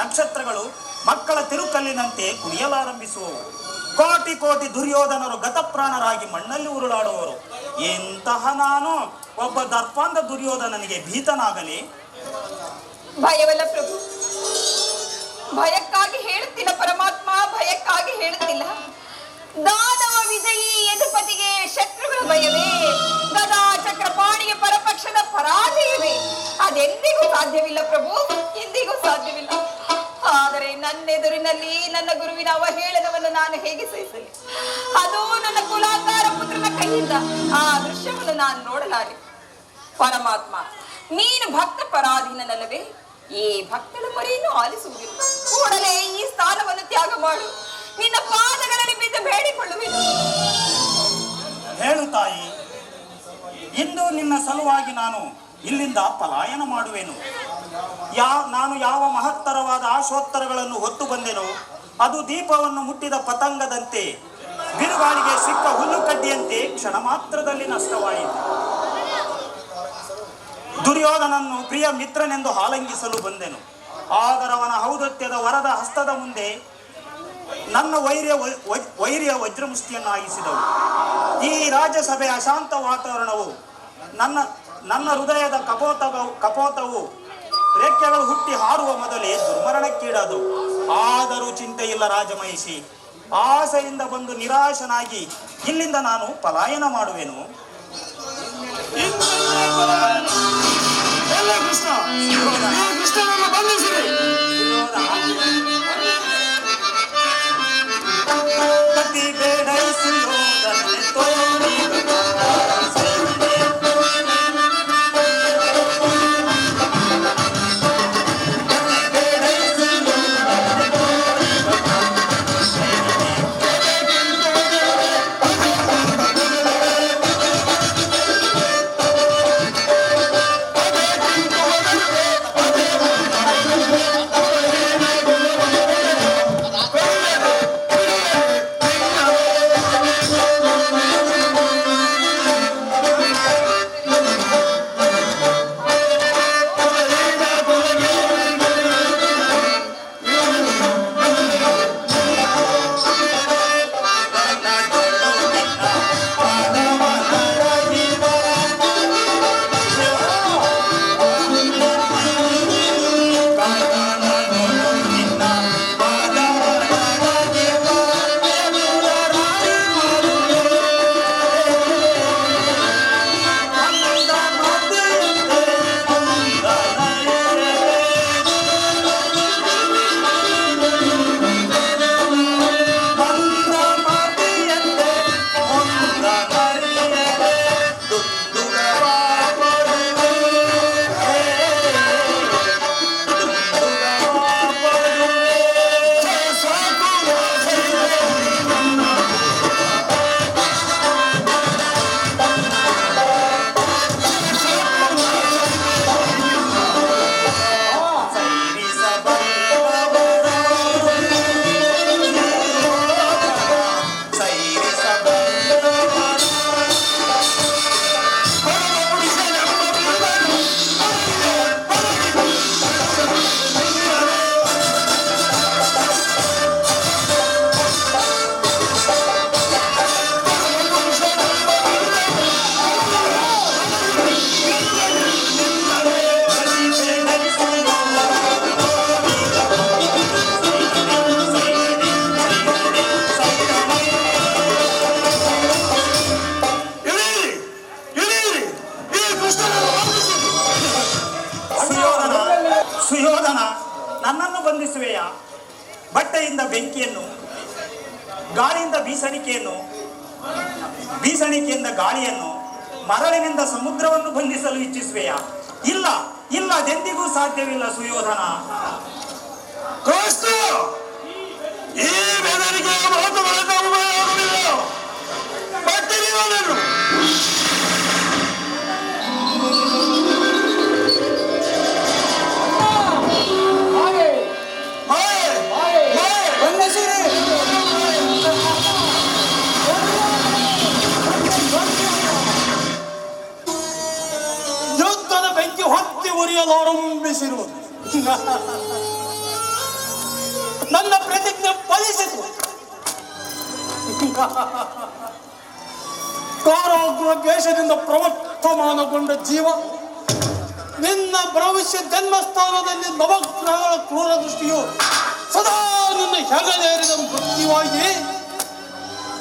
ನಕ್ಷತ್ರಗಳು ಮಕ್ಕಳ ತಿರುಕಲ್ಲಿನಂತೆ ಕುಣಿಯಲಾರಂಭಿಸುವವು. ಕೋಟಿ ಕೋಟಿ ದುರ್ಯೋಧನರು ಗತಪ್ರಾಣರಾಗಿ ಮಣ್ಣಲ್ಲಿ ಉರುಳಾಡುವರು. ಎಂತಹ ನಾನು ಒಬ್ಬ ದರ್ಪಾಂಧ ದುರ್ಯೋಧನನಿಗೆ ಭೀತನಾಗಲಿ? ಭಯವಲ್ಲ ಪ್ರಭು, ಭಯಕ್ಕಾಗಿ ಹೇಳುತ್ತಿಲ್ಲ ಪರಮಾತ್ಮ, ಭಯಕ್ಕಾಗಿ ಹೇಳುತ್ತಿಲ್ಲ. ದಾನವ ವಿಜಯಿ ಯದುಪತಿಗೆ ಶತ್ರುಗಳ ಭಯವೇ, ಗದಾ ಚಕ್ರಪಾಣಿಗೆ ಪರಪಕ್ಷದ ಪರಾಜಯವೇ? ಅದೆಂದಿಗೂ ಸಾಧ್ಯವಿಲ್ಲ ಪ್ರಭು, ಎಂದಿಗೂ ಸಾಧ್ಯವಿಲ್ಲ. ಆದರೆ ನನ್ನೆದುರಿನಲ್ಲಿ ನನ್ನ ಗುರುವಿನ ಅವಹೇಳನವನ್ನು ನಾನು ಹೇಗೆ ಸಹಿಸಲಿ? ಅದು ನನ್ನ ಕುಲಾಕಾರ ಪುತ್ರನ ಕೈಯಿಂದ. ಆ ದೃಶ್ಯವನ್ನು ನಾನು ನೋಡಲಾರೆ. ಪರಮಾತ್ಮ, ನೀನು ಭಕ್ತ ಪರಾಧೀನನಲ್ಲವೇ? ಈ ಭಕ್ತನ ಮರೆಯನ್ನು ಆಲಿಸುವುದಿಲ್ಲ. ಕೂಡಲೇ ಈ ಸ್ಥಾನವನ್ನು ತ್ಯಾಗ ಮಾಡು. ನಿನ್ನ ಪಾದಗಳಲ್ಲಿ ಬಿದ್ದು ಬೇಡಿಕೊಳ್ಳುವೆನು. ಹೇಳು ತಾಯಿ, ಇಂದು ನಿನ್ನ ಸಲುವಾಗಿ ನಾನು ಇಲ್ಲಿಂದ ಪಲಾಯನ ಮಾಡುವೆನು. ನಾನು ಯಾವ ಮಹತ್ತರವಾದ ಆಶೋತ್ತರಗಳನ್ನು ಹೊತ್ತು ಬಂದೆನೋ ಅದು ದೀಪವನ್ನು ಮುಟ್ಟಿದ ಪತಂಗದಂತೆ, ಬಿರುಗಾಳಿಗೆ ಸಿಕ್ಕ ಹುಲ್ಲುಕಡ್ಡಿಯಂತೆ ಕ್ಷಣ ಮಾತ್ರದಲ್ಲಿ ನಷ್ಟವಾಯಿತು. ದುರ್ಯೋಧನನ್ನು ಪ್ರಿಯ ಮಿತ್ರನೆಂದು ಆಲಂಗಿಸಲು ಬಂದೆನು. ಆದರವನ ಔದತ್ಯದ ವರದ ಹಸ್ತದ ಮುಂದೆ ನನ್ನ ವೈರ್ಯ ವಜ್ರಮುಷ್ಟಿಯನ್ನಾಗಿಸಿದವು. ಈ ರಾಜ್ಯಸಭೆಯ ಅಶಾಂತ ವಾತಾವರಣವು ನನ್ನ ಹೃದಯದ ಕಪೋತವು ರೆಕ್ಕೆಗಳು ಹುಟ್ಟಿ ಹಾರುವ ಮೊದಲೇ ದುರ್ಮರಣಕ್ಕೀಡಾದವು. ಆದರೂ ಚಿಂತೆ ಇಲ್ಲ ರಾಜಮಹಿಷಿ, ಆಸೆಯಿಂದ ಬಂದು ನಿರಾಶನಾಗಿ ಇಲ್ಲಿಂದ ನಾನು ಪಲಾಯನ ಮಾಡುವೆನು. ಕತಿ ಬೇಡ ಬಂಧಿಸುವೆಯಾ? ಬಟ್ಟೆಯಿಂದ ಬೆಂಕಿಯನ್ನು, ಗಾಳಿಯಿಂದ ಬೀಸಣಿಕೆಯನ್ನು, ಬೀಸಣಿಕೆಯಿಂದ ಗಾಳಿಯನ್ನು, ಮರಳಿನಿಂದ ಸಮುದ್ರವನ್ನು ಬಂಧಿಸಲು ಇಚ್ಛಿಸುವೆಯಾ? ಇಲ್ಲ ಇಲ್ಲ, ಅದೆಂದಿಗೂ ಸಾಧ್ಯವಿಲ್ಲ ಸುಯೋಧನ. ಕೃಷ್ಣ, ಈ ಬೆದರಿಕೆಯ ಮಾತುಗಳಿಂದ ಉಪಯೋಗವಿಲ್ಲ. ಬಟ್ಟಿರಿ ಅವನನ್ನು. ಹಾಗೆ ಯುದ್ಧದ ಬೆಂಕಿ ಹೊತ್ತಿ ಉರಿಯಲು ಆರಂಭಿಸಿರುವುದು. ನನ್ನ ಪ್ರತಿಜ್ಞೆ ಫಲಿಸಿತು. ಕಾರಾಗೃಹ ದ್ವೇಷದಿಂದ ಪ್ರವರ್ತಮಾನಗೊಂಡ ಜೀವ ನಿನ್ನ ಭವಿಷ್ಯ ಜನ್ಮಸ್ಥಾನದಲ್ಲಿ ನವಗ್ರಹಗಳ ಕ್ರೂರ ದೃಷ್ಟಿಯು ಸದಾ ನಿನ್ನ ಹೆಗಲೇರಿದ ಮೃತ್ಯುವಾಗಿ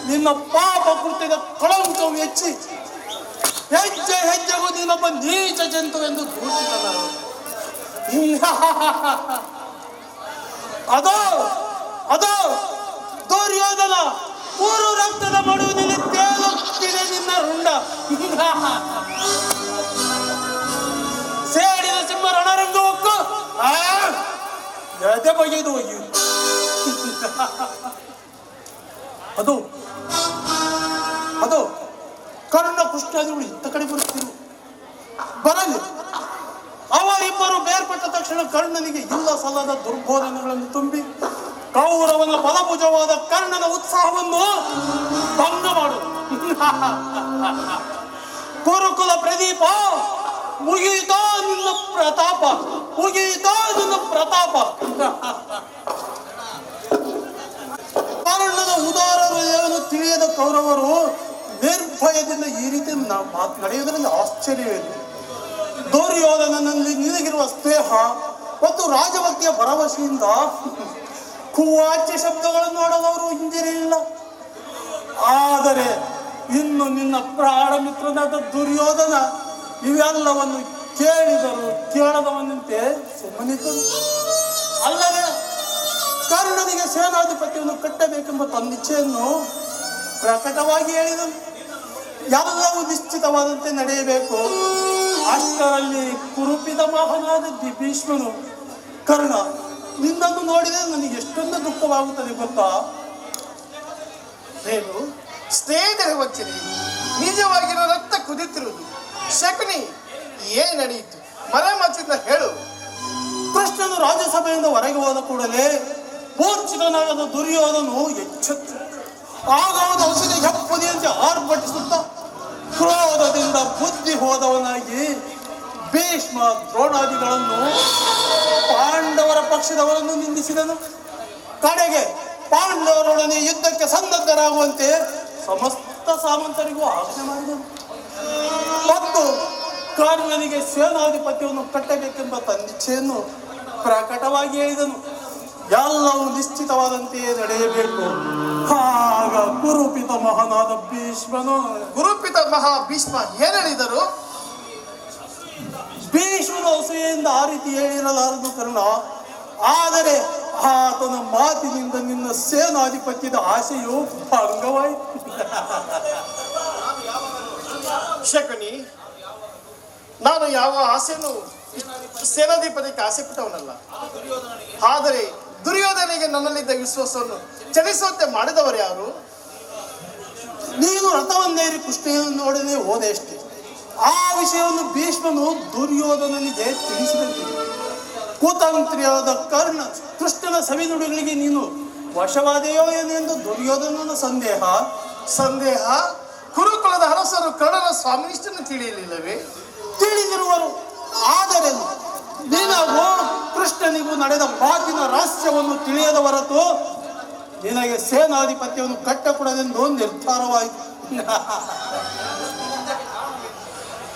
ನಿನ್ನ ಪಾಪ ಕೃತ್ಯದ ಕಳಂಕವು ಹೆಚ್ಚಿ ಹೆಜ್ಜೆ ಹೆಜ್ಜೆಗೂ ನೀನೊಬ್ಬ ನೀಚ ಜಂತುವೆಂದು ದೂಷಿತನಾದ. ಅದೋ ದುರ್ಯೋಧನ, ಮೂರು ರಕ್ತದ ಮಡುವಿನಲ್ಲಿ ತೇಲುತ್ತಿದೆ ನಿನ್ನ ರುಂಡ. ಸೇಡಿದ ಸಿಂಹ ರಣರಂಗವಕ್ಕೂ ಎದೆ ಬಗೆದು ಒಯ್ಯು. ಅದು ಕರ್ಣ ಕೃಷ್ಣಾದಿಗಳು ಇತ್ತ ಕಡೆ ಬರುತ್ತಿರು. ಬರಲಿ. ಅವರಿಬ್ಬರು ಬೇರ್ಪಟ್ಟ ತಕ್ಷಣ ಕರ್ಣನಿಗೆ ಇಲ್ಲ ಸಲ್ಲದ ದುರ್ಬೋಧನೆಗಳನ್ನು ತುಂಬಿ ಕೌರವನ ಬಲಭುಜವಾದ ಕರ್ಣನ ಉತ್ಸಾಹವನ್ನು ಭಂಗ ಮಾಡು. ಕುರುಕುಲ ಪ್ರದೀಪ, ಮುಗಿಯಿತೋ ನಿನ್ನ ಪ್ರತಾಪ, ಮುಗಿಯಿತೋ ನಿನ್ನ ಪ್ರತಾಪ. ಕರ್ಣನ ಉದಾರ ಹೃದಯವನ್ನು ತಿಳಿಯದ ಕೌರವರು ನಿರ್ಭಯದಿಂದ ಈ ರೀತಿ ನಡೆಯುವುದರಿಂದ ಆಶ್ಚರ್ಯವೇನು? ದುರ್ಯೋಧನನಲ್ಲಿ ನಿನಗಿರುವ ಸ್ನೇಹ ಮತ್ತು ರಾಜಭಕ್ತಿಯ ಭರವಸೆಯಿಂದ ಕುವಾಚ್ಯ ಶಬ್ದಗಳನ್ನು ಆಡದವರು ಹಿಂಜರಿಯಿಲ್ಲ. ಆದರೆ ಇನ್ನು ನಿನ್ನ ಪ್ರಾಣ ಮಿತ್ರನಾದ ದುರ್ಯೋಧನ ಇವೆಲ್ಲವನ್ನು ಕೇಳಿದರು ಕೇಳದವನಂತೆ ಸುಮ್ಮನಿದ್ದರು. ಅಲ್ಲದೆ ಕರ್ಣನಿಗೆ ಸೇನಾಧಿಪತಿಯನ್ನು ಕಟ್ಟಬೇಕೆಂಬ ತನ್ನಿಚ್ಛೆಯನ್ನು ಪ್ರಕಟವಾಗಿ ಹೇಳಿದನು. ಎಲ್ಲವೂ ನಿಶ್ಚಿತವಾದಂತೆ ನಡೆಯಬೇಕು. ಅಷ್ಟರಲ್ಲಿ ಕುರುಪಿದ ಮಹಾನಾದ ಭೀಷ್ಮನು, ಕರ್ಣ, ನಿನ್ನನ್ನು ನೋಡಿದರೆ ನನಗೆ ಎಷ್ಟೊಂದು ದುಃಖವಾಗುತ್ತದೆ ಗೊತ್ತಾ? ಏನು ಸ್ನೇಹಿತರ ವಂಚನೆ, ನಿಜವಾಗಿರೋ ರಕ್ತ ಕುದಿತಿರುವುದು. ಶಕುನಿ, ಏನ್ ನಡೆಯಿತು? ಮರೆಮಾಚಿಂದ ಹೇಳು. ಕೃಷ್ಣನು ರಾಜ್ಯಸಭೆಯಿಂದ ಹೊರಗೆ ಹೋದ ಕೂಡಲೇ ಮೂರ್ಛಿತನಾದ ದುರ್ಯೋಧನು ಎಚ್ಚೆತ್ತು. ಆಗ ಅವನ ಔಷಧಿ ಹೆಪ್ಪುದಿಯಂತೆ ಆರ್ಭಟಿಸುತ್ತ ಕ್ರೋಧದಿಂದ ಬುದ್ಧಿ ಹೋದವನಾಗಿ ಭೀಷ್ಮ ದ್ರೋಣಾದಿಗಳನ್ನು ಪಾಂಡವರ ಪಕ್ಷದವರನ್ನು ನಿಂದಿಸಿದನು. ಕಡೆಗೆ ಪಾಂಡವರೊಡನೆ ಯುದ್ಧಕ್ಕೆ ಸನ್ನದ್ಧರಾಗುವಂತೆ ಸಮಸ್ತ ಸಾಮಂತರಿಗೂ ಆಜ್ಞೆ ಮಾಡಿದನು. ಮತ್ತು ಕರ್ಣನಿಗೆ ಸೇನಾಧಿಪತ್ಯವನ್ನು ಕಟ್ಟಬೇಕೆಂಬ ತನ್ನಿಚ್ಛೆಯನ್ನು ಪ್ರಕಟವಾಗಿ ಹೇಳಿದನು. ಎಲ್ಲವೂ ನಿಶ್ಚಿತವಾದಂತೆಯೇ ನಡೆಯಬೇಕು. ಆಗ ಕುರುಪಿತ ಮಹಾನಾದ ಭೀಷ್ಮನು, ಗುರುಪಿತ ಮಹಾ ಭೀಷ್ಮ ಏನ್ ಹೇಳಿದರು? ಭೀಷ್ಮನ ಅಸೂಯೆಯಿಂದ ಆ ರೀತಿ ಹೇಳಿರಲಾರದು ಕರ್ಣ. ಆದರೆ ಆತನ ಮಾತಿನಿಂದ ನಿನ್ನ ಸೇನಾಧಿಪತ್ಯದ ಆಸೆಯು ಭಂಗವಾಯಿತು. ಶಕುನಿ, ನಾನು ಯಾವ ಆಸೆಯನ್ನು ಸೇನಾಧಿಪತಿಗೆ ಆಸೆ ಪಟ್ಟವನಲ್ಲ. ಆದರೆ ದುರ್ಯೋಧನಿಗೆ ನನ್ನಲ್ಲಿದ್ದ ವಿಶ್ವಾಸವನ್ನು ಚಲಿಸುವಂತೆ ಮಾಡಿದವರು ಯಾರು? ನೀನು ರಥವನ್ನೇರಿ ಕೃಷ್ಣನೊಡನೆ ಹೋದೆ ಅಷ್ಟೇ. ಆ ವಿಷಯವನ್ನು ಭೀಷ್ಮನು ದುರ್ಯೋಧನನಿಗೆ ತಿಳಿಸಿದಂತೆ ಕುತಂತ್ರಿಯಾದ ಕರ್ಣ ಕೃಷ್ಣನ ಸವಿನುಡಿಗಳಿಗೆ ನೀನು ವಶವಾದೆಯೋ ಏನೆಂದು ದುರ್ಯೋಧನನ ಸಂದೇಹ. ಕುರುಕುಲದ ಅರಸರು ಕರ್ಣನ ಸ್ವಾಮಿನಿಷ್ಠನ್ನು ತಿಳಿಯಲಿಲ್ಲವೇ? ತಿಳಿದಿರುವರು. ಆದರೆ ನಿನಗೂ ಕೃಷ್ಣನಿಗೂ ನಡೆದ ಮಾತಿನ ರಹಸ್ಯವನ್ನು ತಿಳಿಯದ ಹೊರತು ನಿನಗೆ ಸೇನಾಧಿಪತ್ಯವನ್ನು ಕಟ್ಟಕೊಡದೆಂದು ನಿರ್ಧಾರವಾಯಿತು.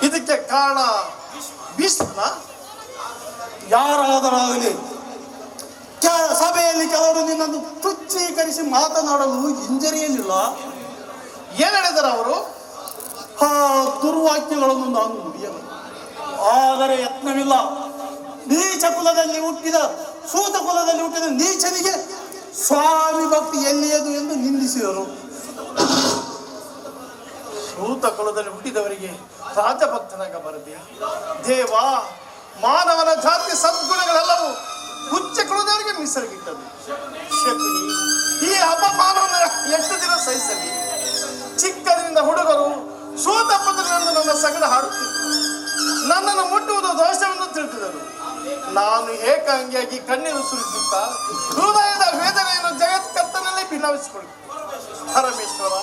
ಇದಕ್ಕೆ ಕಾರಣ ಭೀಷ್ಮನ? ಯಾರಾದರಾಗಲಿ ಸಭೆಯಲ್ಲಿ ಕೆಲವರು ನಿನ್ನನ್ನು ತುಚ್ಛೀಕರಿಸಿ ಮಾತನಾಡಲು ಹಿಂಜರಿಯಲಿಲ್ಲ. ಏನ್ ಹೇಳಿದರು ಅವರು? ಆ ದುರ್ವಾಕ್ಯಗಳನ್ನು ನಾನು ನುಡಿಯಲ್ಲ. ಆದರೆ ಯತ್ನವಿಲ್ಲ. ನೀಚ ಕುಲದಲ್ಲಿ ಹುಟ್ಟಿದ ಸೂತ ಕುಲದಲ್ಲಿ ಹುಟ್ಟಿದ ನೀಚನಿಗೆ ಸ್ವಾಮಿ ಭಕ್ತಿ ಎಲ್ಲಿಯದು ಎಂದು ನಿಂದಿಸಿದರು. ಸೂತ ಕುಲದಲ್ಲಿ ಹುಟ್ಟಿದವರಿಗೆ ರಾಜಭಕ್ತನಾಗಬಾರದೆ ದೇವ? ಮಾನವನ ಜಾತಿ ಸದ್ಗುಣಗಳೆಲ್ಲವೂ ಹುಚ್ಚ ಕುಲದವರಿಗೆ ಮೀಸಲಿಗಿಟ್ಟದು. ಶಕುನಿ, ಈ ಅಪಮಾನವನ್ನು ಎಷ್ಟು ದಿನ ಸಹಿಸಲಿ? ಚಿಕ್ಕದಿಂದ ಹುಡುಗರು ಸೂತ ಪುತ್ರನನ್ನು ನನ್ನ ಸಗಡ ಹಾಡುತ್ತಿದ್ದರು. ನನ್ನನ್ನು ಮುಟ್ಟುವುದು ದೋಷವೆಂದು ತಿಳಿದಿದರು. ನಾನು ಏಕಾಂಗಿಯಾಗಿ ಕಣ್ಣೀರು ಸುರಿಸುತ್ತಾ ಹೃದಯದ ವೇದನೆಯನ್ನು ಜಗತ್ಕರ್ತನಲ್ಲಿ ಭಿನ್ನವಿಸಿಕೊಳ್ಳುತ್ತೇನೆ. ಪರಮೇಶ್ವರ,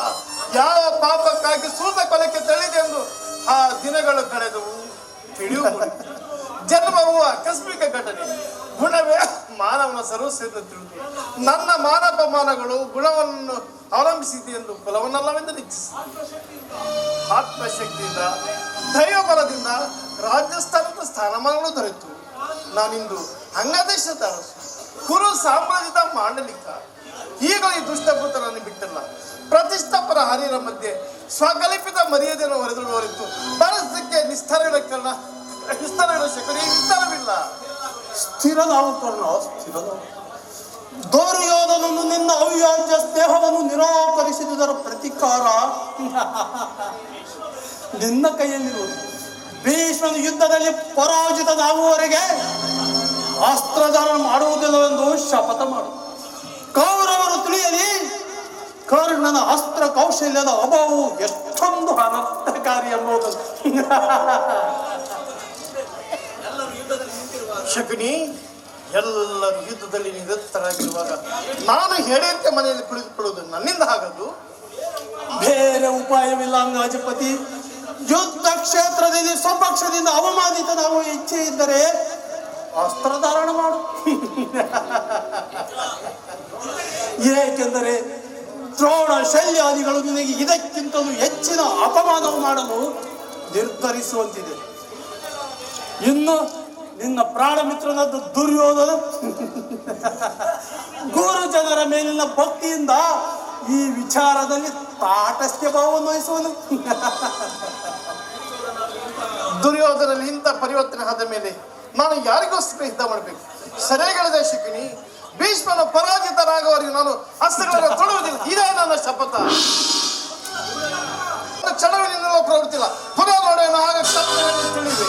ಯಾವ ಪಾಪಕ್ಕಾಗಿ ಸೂತ ಕೊಲಕ್ಕೆ ತಳ್ಳಿದೆ ಎಂದು ಆ ದಿನಗಳು ಕಳೆದವು ತಿಳಿಯುವುದು. ಜನ್ಮವು ಆಕಸ್ಮಿಕ ಘಟನೆ, ಗುಣವೇ ಮಾನವನ ಸರ್ವಸ್ವವನ್ನು ತಿಳಿದು ನನ್ನ ಮಾನಪಮಾನಗಳು ಗುಣವನ್ನು ಅವಲಂಬಿಸಿದೆ ಎಂದು ಕುಲವನ್ನಲ್ಲವೆಂದು ನಿಶ್ಚಿಸಿ ಆತ್ಮಶಕ್ತಿಯಿಂದ ದೈವಬಲದಿಂದ ರಾಜಸ್ಥಾನದ ಸ್ಥಾನಮಾನಗಳು ದೊರೆತು ನಾನಿಂದು ಅಂಗದೇಶದ ಅರಸು, ಕುರು ಸಾಮ್ರಾಜ್ಯದ ಮಾಂಡಲಿಕ. ಈಗ ಈ ದುಷ್ಟಪುತ್ರನನ್ನು ಬಿಟ್ಟಿಲ್ಲ. ಪ್ರತಿಷ್ಠಾಪನ ಹರಿಯರ ಮಧ್ಯೆ ಸ್ವಕಲ್ಪಿತ ಮರ್ಯಾದೆಯನ್ನು ಹೊರೆದುವರಿತು ಪರಿಸ್ಥಿತಿಗೆ ನಿಸ್ತರಗಳ ಶಕುನಿ ವಿಸ್ತಾರವಿಲ್ಲ. ಸ್ಥಿರನಾವು ಕರ್ಣ, ಸ್ಥಿರನಾವು. ದುರ್ಯೋಧನನು ನಿನ್ನ ಅವ್ಯಾಜ್ಯ ಸ್ನೇಹವನ್ನು ನಿರಾಕರಿಸಿದುದರ ಪ್ರತಿಕಾರ ನಿನ್ನ ಕೈಯಲ್ಲಿರುವುದು. ಭೀಷ್ಮನ ಯುದ್ಧದಲ್ಲಿ ಪರಾಜಿತನಾಗುವವರೆಗೆ ಅಸ್ತ್ರಧಾರಣ ಮಾಡುವುದಿಲ್ಲವೆಂದು ಶಪಥ ಮಾಡು. ಕೌರವರು ತಿಳಿಯಲಿ ಕರ್ಣನ ಅಸ್ತ್ರ ಕೌಶಲ್ಯದ ಅಭಾವವು ಎಷ್ಟೊಂದು ಅನರ್ಥಕಾರಿ ಎಂಬುದು. ಶಕುನಿ, ಎಲ್ಲರೂ ಯುದ್ಧದಲ್ಲಿ ನಿರತರಾಗಿರುವಾಗ ನಾನು ಹೇಳಿದಂತೆ ಮನೆಯಲ್ಲಿ ಕುಳಿತುಕೊಳ್ಳುವುದು ನನ್ನಿಂದ ಆಗದು. ಬೇರೆ ಉಪಾಯವಿಲ್ಲ ಅಂಗಾಜಪತಿ. ಯುದ್ಧ ಕ್ಷೇತ್ರದಲ್ಲಿ ಸ್ವಪಕ್ಷದಿಂದ ಅವಮಾನಿತನಾಗುವ ಇಚ್ಛೆ ಇದ್ದರೆ ಅಸ್ತ್ರಧಾರಣ ಮಾಡು. ಏಕೆಂದರೆ ದ್ರೋಣ ಶಲ್ಯಾದಿಗಳು ನಿನಗೆ ಇದಕ್ಕಿಂತಲೂ ಹೆಚ್ಚಿನ ಅಪಮಾನವು ಮಾಡಲು ನಿರ್ಧರಿಸುವಂತಿದೆ. ಇನ್ನು ನಿನ್ನ ಪ್ರಾಣ ಮಿತ್ರನಾದ ದುರ್ಯೋಧನ ಗುರು ಜನರ ಮೇಲಿನ ಭಕ್ತಿಯಿಂದ ಈ ವಿಚಾರದಲ್ಲಿ ತಾಟಸ್ಥ್ಯ ಭಾವವನ್ನು ವಹಿಸುವನು. ದುರ್ಯೋಧನಲ್ಲಿ ಇಂಥ ಪರಿವರ್ತನೆ ಆದ ಮೇಲೆ ನಾನು ಯಾರಿಗೋಸ್ಕರ ಯುದ್ಧ ಮಾಡಬೇಕು? ಸರಿಯಾಗಲಿದೆ ಶಕುನಿ. ಭೀಷ್ಮನ ಪರಾಜಿತರಾಗುವವರೆಗೂ ನಾನು ಅಸ್ತ್ರಗಳನ್ನು ತೊಡುವುದಿಲ್ಲ. ಇದೇ ನನ್ನ ಶಪಥ. ಚಳವಳಿಯನ್ನೆಲ್ಲ ಪ್ರವೃತ್ತಿಲ್ಲ. ಪುನಃ ನೋಡೋಣ, ಆಗ ಸತ್ಯವನ್ನು ತಿಳಿವೆ.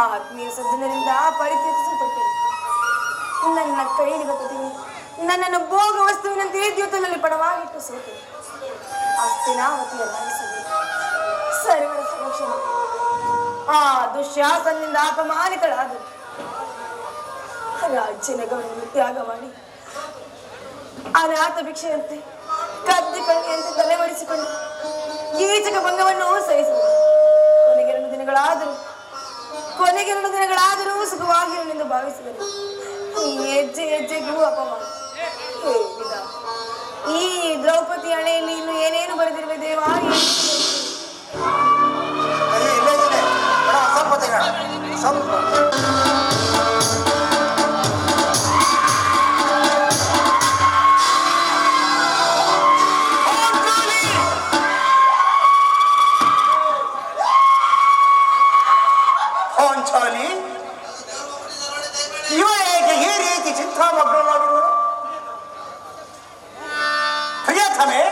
ಆತ್ಮೀಯ ಸಜ್ಜನರಿಂದ ಪರಿತ್ಯಜಿಸಲ್ಪಟ್ಟರು. ನನ್ನ ಕೈಲಿದ ಪತಿಯು ನನ್ನನ್ನು ಭೋಗ ವಸ್ತುವಿನಂತೆ ದ್ಯೂತನಲ್ಲಿ ಪಡವಾಗಿಟ್ಟು ಸೋತು ಅಸ್ತಿನಾವತಿಯ ಸರ್ವರ ಸಮಕ್ಷಮ ಆ ದುಶ್ಯಾಸನಿಂದ ಅಪಮಾನಿತಳಾದರು. ರಾಜ್ಯ ನಗರವನ್ನು ತ್ಯಾಗ ಮಾಡಿ ಅನಾಥ ಭಿಕ್ಷೆಯಂತೆ ಕದ್ದಿ ಕಣ್ಣಿಯಂತೆ ತಲೆಮರೆಸಿಕೊಂಡು ಕೀಚಕ ಭಂಗವನ್ನು ಸಹಿಸಿದರು. ಕೊನೆಗೆರಡು ದಿನಗಳಾದರೂ ಸುಖವಾಗಿರಲೆಂದು ಭಾವಿಸಿದರು. ಹೆಜ್ಜೆ ಹೆಜ್ಜೆಗೂ ಅಪಮಾನ. ಈ ದ್ರೌಪದಿ ಹಣೆಯಲ್ಲಿ ಇನ್ನು ಏನೇನು ಬರೆದಿರುವೆ ದೇವಾ? ಪ್ರಿಯತಮೆ,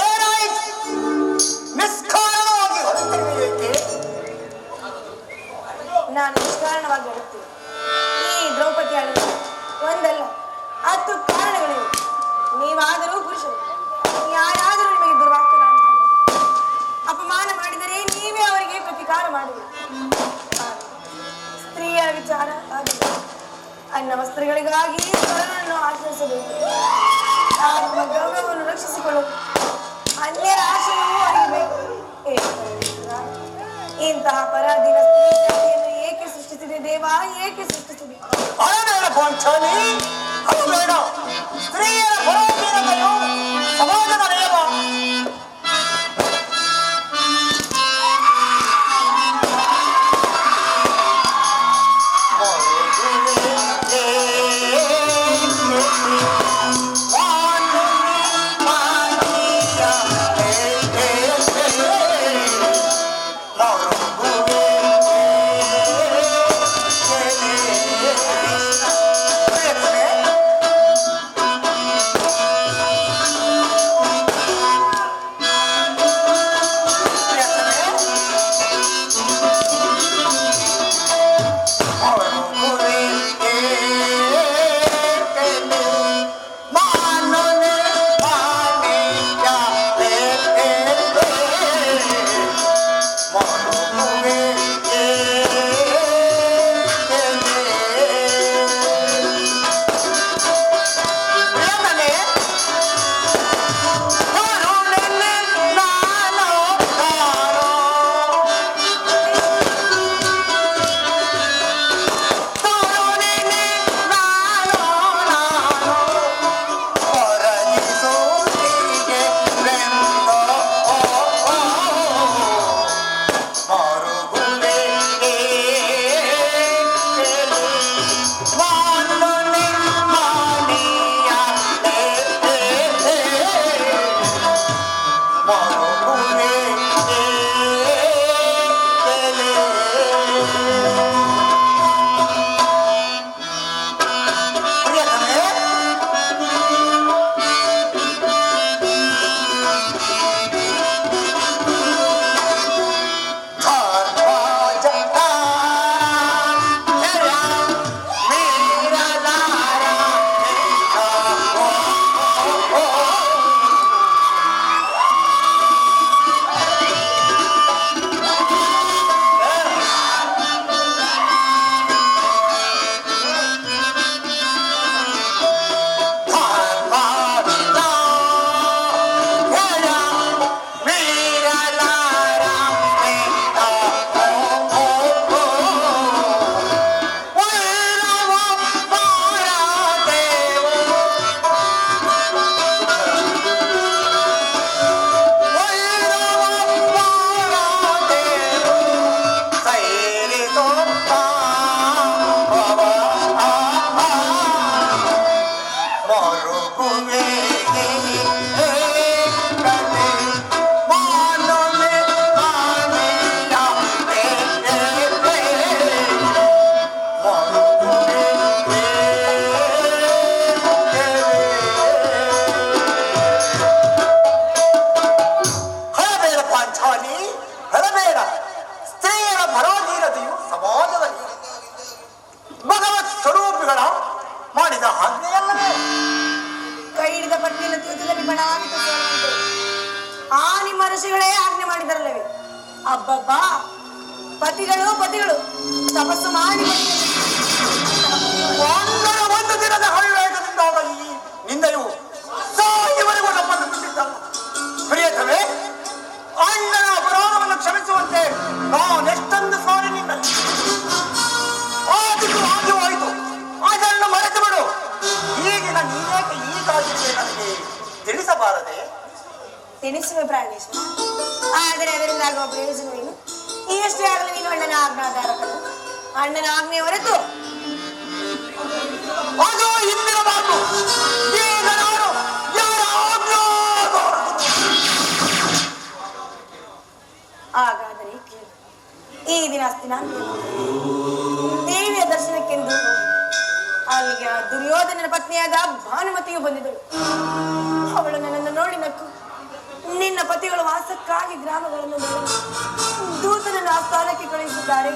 ಏನಾಯಿತು? ನಿಷ್ಕಾರಣವಾಗಿ ಹೊರಟಿರುವುದೇಕೆ? ನಾನು ನಿಷ್ಕಾರಣವಾಗಿ ಹೇಳುತ್ತೇನೆ. ಈ ದ್ರೌಪದಿ ಆಳಿಗೆ ಒಂದಲ್ಲ 10 ಕಾರಣಗಳಿವೆ. ನೀವಾದರೂ ಪುರುಷರು, ಯಾರಾದರೂ ನಿಮಗೆ ದುರ್ವಾಕ್ಯಗಳನ್ನು ಅಪಮಾನ ಮಾಡಿದರೆ ನೀವೇ ಅವರಿಗೆ ಪ್ರತಿಕಾರ ಮಾಡಬೇಕು. ಸ್ತ್ರೀಯ ವಿಚಾರ ಆಗಲಿ. ಅನ್ನ ವಸ್ತ್ರಗಳಿಗಾಗಿ ಸ್ವರನನ್ನು ಆಶ್ರಯಿಸಬೇಕು. ನಮ್ಮ ಗೌರವವನ್ನು ರಕ್ಷಿಸಿಕೊಳ್ಳಲು ಅನ್ಯರ ಆಶ್ರಯವೂ ಅರಿಯಬೇಕು. ಇಂತಹ ಪರಾಧೀನ ಸ್ತ್ರೀಯನ್ನು ಏಕೆ ಸೃಷ್ಟಿಸಿದೆ ದೇವ? ಏಕೆ ಸೃಷ್ಟಿಸಿದೆ? ಸ್ತ್ರೀಯರ ಪರಾಧೀನತೆಯು ಸಮಾಜದ ನಿಯಮ. ಅಬ್ಬಬ್ಬಾ, ಪತಿಗಳು ತಪಸ್ಸು ಮಾಡಿ ಒಂದು ದಿನದ ಹರಿವೇಗದಿಂದಾದ ಈ ನಿಂದೆಯು ಸಾಯುವರೆಗೂ ನಮ್ಮನ್ನು ಬಿಟ್ಟಿದ್ದಲ್ಲ. ಪ್ರಿಯತಮೇ, ಅಣ್ಣನ ಅಪರಾಧವನ್ನು ಕ್ಷಮಿಸುವಂತೆ ನಾನೆಷ್ಟೊಂದು ಸಾರಿ ನಿನ್ನಲ್ಲಿ ಆದಿಗೂ ಆದ್ಯವಾಯಿತು. ಅದನ್ನು ಮರೆತು ಬಿಡು. ಈಗಿನ ನೀನೇಕೆ ಈ ಕಾಜಿಗೆ ನನಗೆ ತಿಳಿಸಬಾರದೆ? ತಿಳಿಸುವೆ ಪ್ರಾಣೇಶ್ವರ, ಆದರೆ ಅದರಿಂದ ಆಗುವ ಪ್ರಯೋಜನವೇನು? ಈಗಷ್ಟೇ ಆಗಲಿ ನೀನು ಅಣ್ಣನ ಆಜ್ಞಾಧಾರಕನು. ಅಣ್ಣನ ಆಜ್ಞೆ ಹೊರತು ಅದು ಹಿಂದಿನ ಮಾತು. ಈಗ ನಾನು ಯಾರ ಹಾಗಾದರೆ ಈ ದಿನ ದೇವಿಯ ದರ್ಶನಕ್ಕೆಂದು ಅಲ್ಲಿಗೆ ಆ ದುರ್ಯೋಧನನ ಪತ್ನಿಯಾದ ಭಾನುಮತಿಯು ಬಂದಿದ್ದಳು. ಅವಳು ನನ್ನನ್ನು ನೋಡಿ ನಕ್ಕು, ನಿನ್ನ ಪತಿಗಳು ವಾಸಕ್ಕಾಗಿ ಗ್ರಾಮಗಳನ್ನು ದೂತನನ್ನು ಆ ಸ್ಥಾನಕ್ಕೆ ಕಳುಹಿಸಿದ್ದಾರೆ,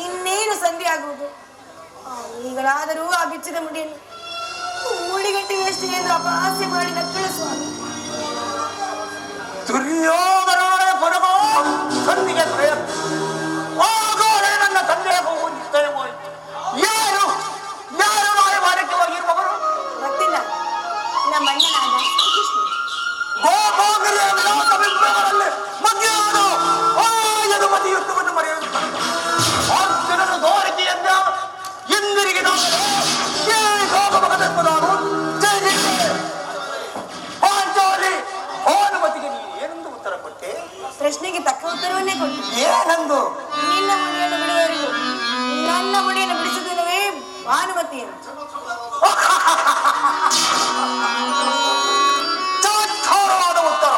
ಇನ್ನೇನು ಸಂಧಿ ಆಗುವುದು, ಈಗಲಾದರೂ ಆ ಬಿಚ್ಚಿದ ಮುಡಿಯನ್ನು ಮುಡಿಗಟ್ಟಿನಷ್ಟು ಎಂದು ಅಪಹಾಸ್ಯ ಮಾಡಿ ನಕ್ಕಳು ಸ್ವಾಮಿ. ದುರ್ಯೋಧನನೇ ಪರಮ ಸಂಧಿಗೆ ಪ್ರಯತ್ನ ಆಗೋಳೆ ನನ್ನ ತಂದೆಯ ಹೋಗುತ್ತೇನೆ ಹೋಯಿತು. ಯಾರು ಯಾರು ರಾಯಭಾರಕ್ಕೆ ಹೋಗಿರುವವರು? ಗೊತ್ತಿಲ್ಲ, ನಮ್ಮ ಅಣ್ಣನಾದ ಗೋಪಾಗರಿಯ ವಿಲಾಸವಿದ್ದವರಲ್ಲಿ ಮಧ್ಯಾಹ್ನ ಯದುಮತಿ ಯುದ್ಧವನ್ನು ಮರೆಯುವುದು ಅರ್ಜುನನ ತೋರಿಕೆಯನ್ನ ಇಂದಿರಿಗೆ ಪಾಂಚಾಲಿ ಭಾನುಮತಿಗೆ ನೀನು ಏನೆಂದು ಉತ್ತರ ಕೊಟ್ಟೆ? ಪ್ರಶ್ನೆಗೆ ತಕ್ಕ ಉತ್ತರವನ್ನೇ ಕೊಟ್ಟು. ಏನಂದು? ನಿನ್ನ ಮುಡಿಯನ್ನು ಬಿಡುವವರೆಗೂ ನನ್ನ ಮುಡಿಯನ್ನು ಬಿಡಿಸುವುದಿಲ್ಲವೇ ಭಾನುಮತಿ ಅಂತ. ಚಮತ್ಕಾರವಾದ ಉತ್ತರ.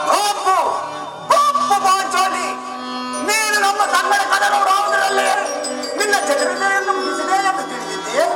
ಬಾಪು ಬಾಪು ಪಾಂಚಾಲಿ, ನೀನು ನಮ್ಮ ಕನ್ನಡ ಕದನವರಾವುದರಲ್ಲಿ ನಿನ್ನ ಚತುರತೆಯನ್ನು ಮುಗಿಸಿದೆ ಎಂದು ತಿಳಿದಿದ್ದೀಯೇ?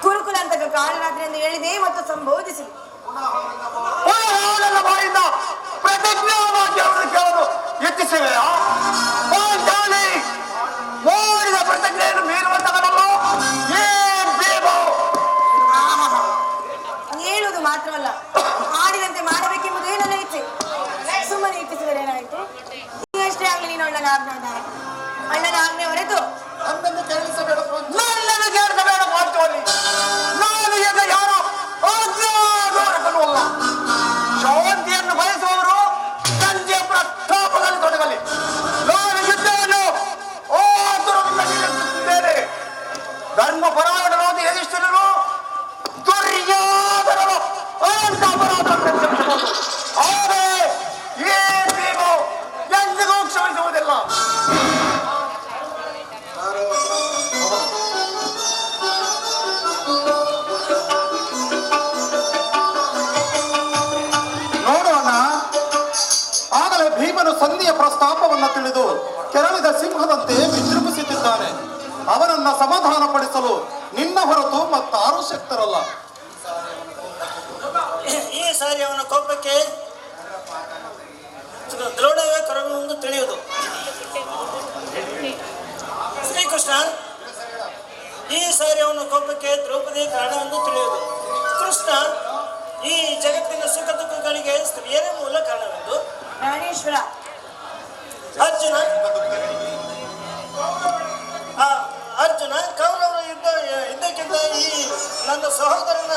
ಕುರುಕುಲ ಅಂತ ಕಾಳರಾತ್ರಿ ಎಂದು ಹೇಳಿದೆ ಮತ್ತು ಸಂಬೋಧಿಸಿದೆ. ಹೇಳುವುದು ಮಾತ್ರವಲ್ಲ, ಆಡಿದಂತೆ ಮಾಡಬೇಕೆಂಬುದೇ ನನ್ನ ಇಚ್ಛೆ. ಸುಮ್ಮನೆ ಇಚ್ಛಿಸಿದರೆ ಏನಾಯಿತು? ಅಷ್ಟೇ ಆಗಲಿ, ನೀನು ಅಣ್ಣನ ಆಜ್ಞೆ ಹೊರತು ನನ್ನನ್ನು ಕೇಳಿಸಬೇಡ ಮಾಡ್ತೇವೆ. ನಾನು ಈಗ ಯಾರೋ ಶಾಂತಿಯನ್ನು ಬಯಸುವವರು ಸಂಜೆ ಪ್ರತಾಪದಲ್ಲಿ ತೊಡಗಲಿ. ನಾನು ಯುದ್ಧವನ್ನು ಸಂಧಿಯ ಪ್ರಸ್ತಾಪವನ್ನು ತಿಳಿದು ಕೆರಳಿದ ಸಿಂಹದಂತೆ ವಿಜೃಂಭಿಸುತ್ತಿದ್ದಾನೆ. ಅವನನ್ನ ಸಮಾಧಾನಪಡಿಸಲು ನಿನ್ನ ಹೊರತು ಮತ್ತಾರೂ ಶಕ್ತರಲ್ಲ. ಈ ಸಾರಿ ಅವನ ಕೋಪಕ್ಕೆ ದ್ರೋಣವೇ ಕಾರಣವೆಂದು ತಿಳಿಯುವುದು. ಶ್ರೀಕೃಷ್ಣ, ಈ ಸಾರಿ ಅವನ ಕೋಪಕ್ಕೆ ದ್ರೌಪದಿ ಕಾರಣವೆಂದು ತಿಳಿಯುವುದು. ಕೃಷ್ಣ, ಈ ಜಗತ್ತಿನ ಸುಖ ದುಃಖಗಳಿಗೆ ಸ್ತ್ರೀಯರೇ ಮೂಲ ಕಾರಣವೆಂದು. ಪ್ರಾಣೇಶ್ವರ, ಅರ್ಜುನ ಕೌರವರ ಯುದ್ಧಕ್ಕಿಂತ ಈ ನನ್ನ ಸಹೋದರನ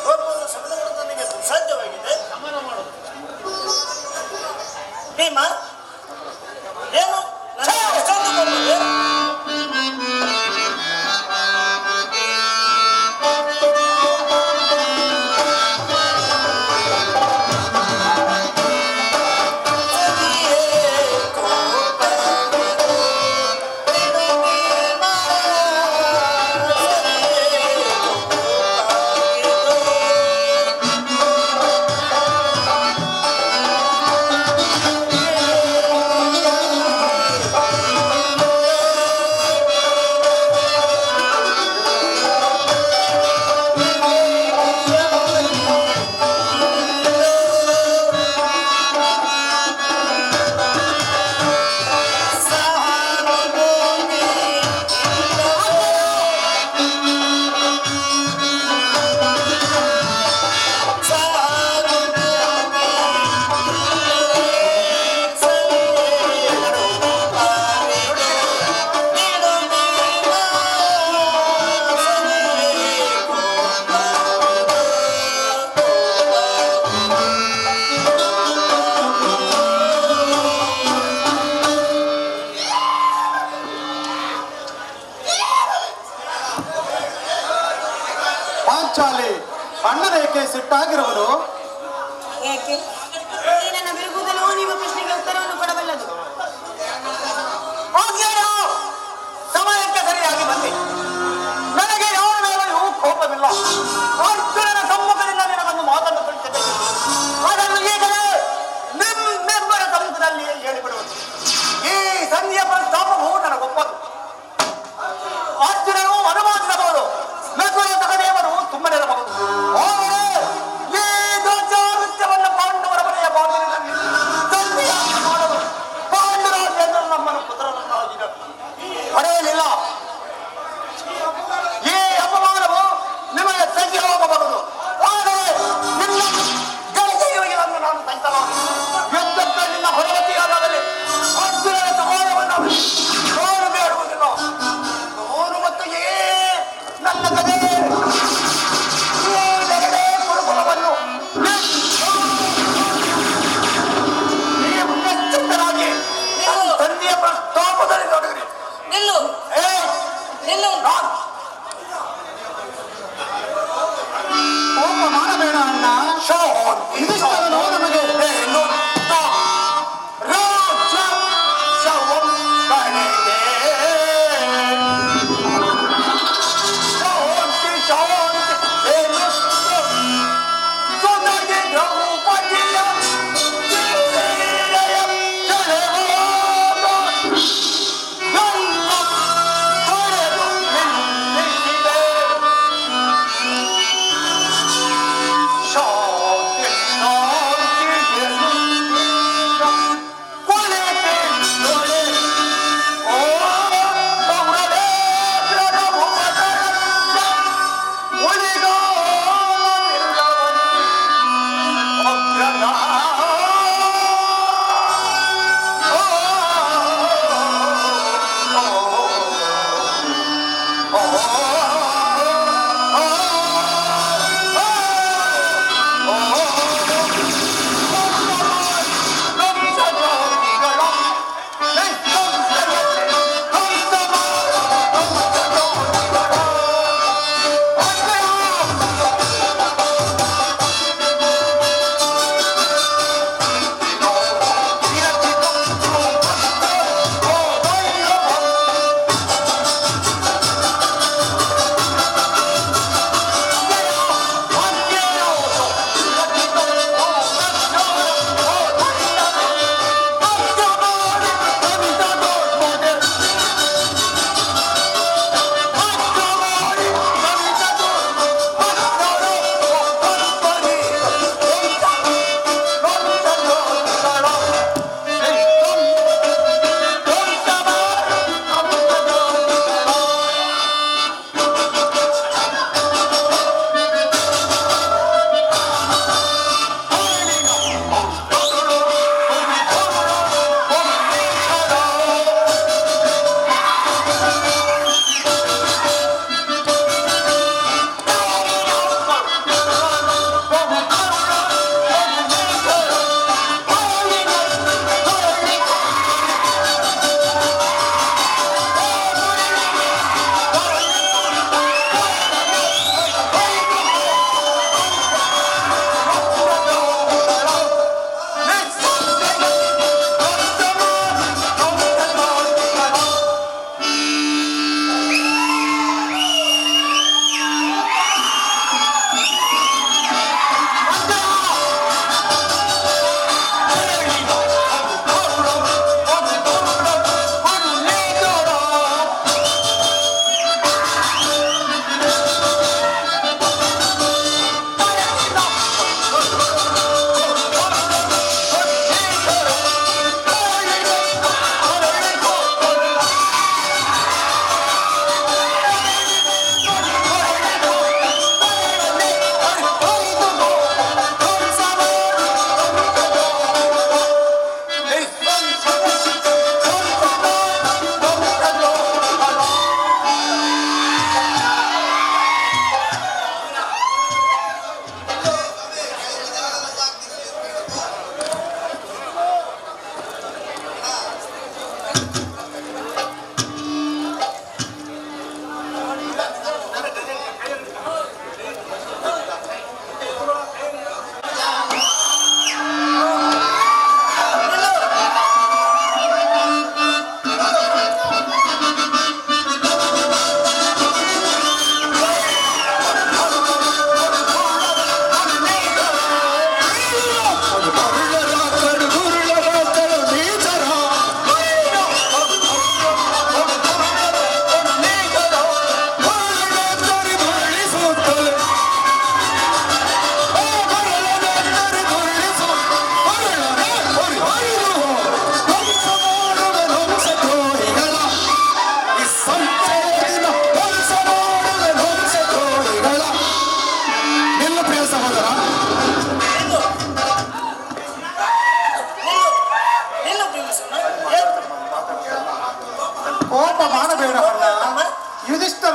ಕೋಪವನ್ನು ಸಮನಗಳು ನನಗೆ ಸಾಧ್ಯವಾಗಿದೆ. ಭೀಮ, ಏನು ನನಗೆ ಎಷ್ಟೊಂದು ಕೋಪವೇ? ಪಾಂಚಾಲಿ, ಅಣ್ಣನೇಕೆ ಸಿಟ್ಟಾಗಿರುವುದು? ಏಕೆ? ಈ ನನ್ನ ಬಿರುಕುಗಳು ನಿಮ್ಮ ಪ್ರಶ್ನೆಗೆ ಉತ್ತರವನ್ನು ಕೊಡಬಲ್ಲದು. ಸಮಯಕ್ಕೆ ಸರಿಯಾಗಿ ಬಂದೆ. ನನಗೆ ಯಾವ ಮೇಲೆಯೂ ಕೋಪವಿಲ್ಲ. ಅರ್ಜುನನ ಸಮ್ಮುಖದಿಂದ ನಿನಗೊಂದು ಮಾತನ್ನು ಕಳಿಸಿದೆ. ಅದನ್ನು ಈಗಲೇ ನಿಮ್ಮೆಬ್ಬರ ಸಮ್ಮುಖದಲ್ಲಿಯೇ ಹೇಳಿಬಿಡುವುದು. ಈ ಸಂಧಿಯ ಪ್ರಸ್ತಾಪವು ನನಗೊಪ್ಪದು. ಅರ್ಜುನನು ಅನುಮಾನಿಸಬಹುದು, ನಕುಲ ಸಹದೇವರು ಸುಮ್ಮನಿರಬಹುದು. ಆದರೆ ಈ ಧ್ವಜಾನೃತ್ಯವನ್ನು ಪಾಂಡವರ ಮನೆಯ ಬಾಗಿಲಿನಲ್ಲಿ ಸಂಧಿಯಾಗಿ ಮಾಡಲು ಪಾಂಡುರಾಜೇಂದ್ರ ನಮ್ಮನ್ನು ಪುತ್ರರನ್ನಾಗಿದ್ದರು ಪಡೆಯಲಿಲ್ಲ. ಈ ಅಪಮಾನವು ನಿಮಗೆ ಸಹಿ ಹೋಗಬಹುದು.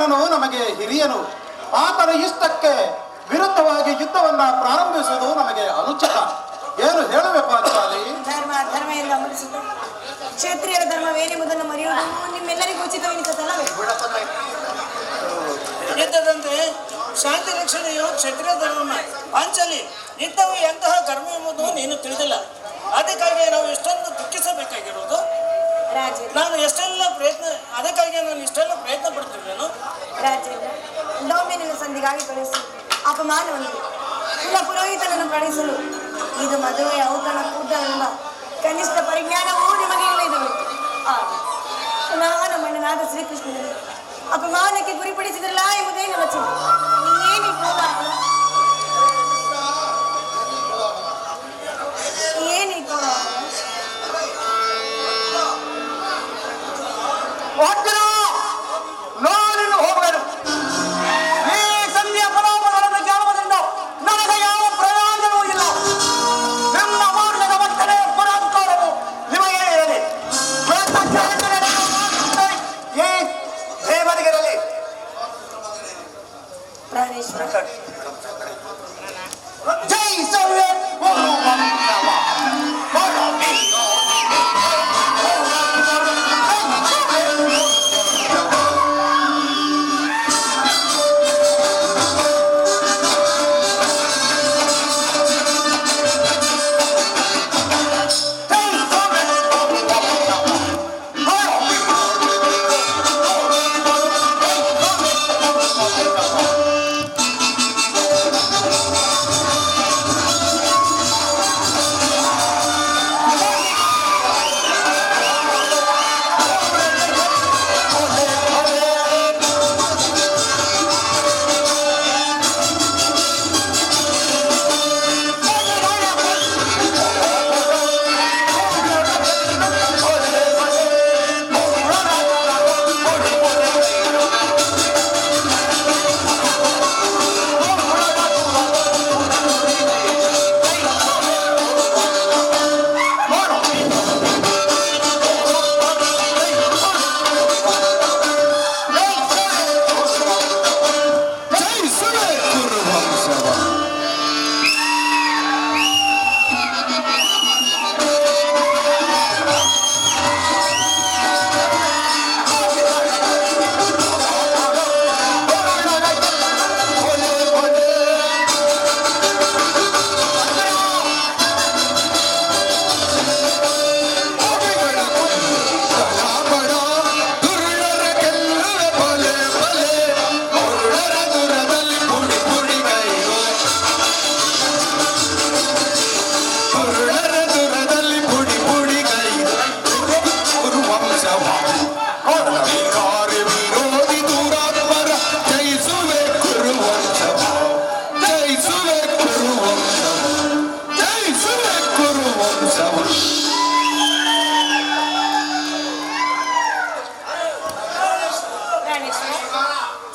ದುರ್ಯೋಧನನು ನಮಗೆ ಹಿರಿಯನು. ಆತನ ಇಷ್ಟಕ್ಕೆ ವಿರುದ್ಧವಾಗಿ ಯುದ್ಧವನ್ನ ಪ್ರಾರಂಭಿಸುವುದು ನಮಗೆ ಅನುಚಿತ. ಏನು ಹೇಳುವೆ ಪಾಂಚಾಲಿ? ಧರ್ಮ ಎಂದು ಅಮರಿಸುತ್ತ ಕ್ಷತ್ರಿಯರ ಧರ್ಮವೇನೆಂಬುದನ್ನು ಮರೆಯುವುದು ನಿಮ್ಮೆಲ್ಲರಿಗೂ ಉಚಿತವೆನಿಸುತ್ತಲ್ಲವೇ? ಯುದ್ಧದಂತೆ ಶಾಂತಿ ರಕ್ಷಣೆಯು ಕ್ಷತ್ರಿಯ ಧರ್ಮ. ಪಾಂಚಾಲಿ, ಯುದ್ಧವು ಎಂತಹ ಕರ್ಮ ಎಂಬುದು ನೀನು ತಿಳಿದಿಲ್ಲ. ಅದಕ್ಕಾಗಿ ನಾವು ಎಷ್ಟೊಂದು ದುಃಖಿಸಬೇಕಾಗಿರುವುದು. ನಾನು ಅದಕ್ಕಾಗಿ ನಾನು ಇಷ್ಟೆಲ್ಲ ಪ್ರಯತ್ನ ಪಡ್ತಿದ್ದೇನು. ರಾಜೇಂದ್ರ, ದೌಮ್ಯನ ಸಂಧಿಗಾಗಿ ಕಳಿಸಿ ಅಪಮಾನವನ್ನು ಕುಲ ಪುರೋಹಿತನನ್ನು ಕಳಿಸಲು ಇದು ಮದುವೆಯ ಔತಣ ಕೂದಲೆಂಬ ಕನಿಷ್ಠ ಪರಿಜ್ಞಾನವೂ ನಿಮಗೆ ಇಲ್ಲದಿವೆ. ನಾನು ಮಣ್ಣನಾದ ಶ್ರೀಕೃಷ್ಣನಲ್ಲಿ ಅಪಮಾನಕ್ಕೆ ಗುರಿಪಡಿಸಿದ್ರಲ್ಲ ಎಂಬುದೇ ನಮ್ಮ ಚಿಂತೆ. ಏನಿತ್ತು ನಾನಿನ್ನು ಹೋಗಬೇಡ. ಈ ಸಂಧಿಯ ಪರಾಮಗಳನ್ನು ಕೇಳುವುದರಿಂದ ನನಗೆ ಯಾವ ಪ್ರಯೋಜನವೂ ಇಲ್ಲ. ನಿಮ್ಮ ಮಾರ್ಗದ ವರ್ತನೆ ಪರಾತ್ಕಾರವು ನಿಮಗೆ ಇರಲಿ. ಈ ದೇವರಿಗಿರಲಿ. ಪ್ರಾಣೇಶ್ವರ, ಜೈ ಸವ್ಯ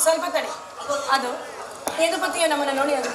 ಸ್ವಲ್ಪ ತಡೆ. ಅದು ಯದುಪತಿಯ ನಮ್ಮನ್ನು ನೋಡಿ ಅಂತ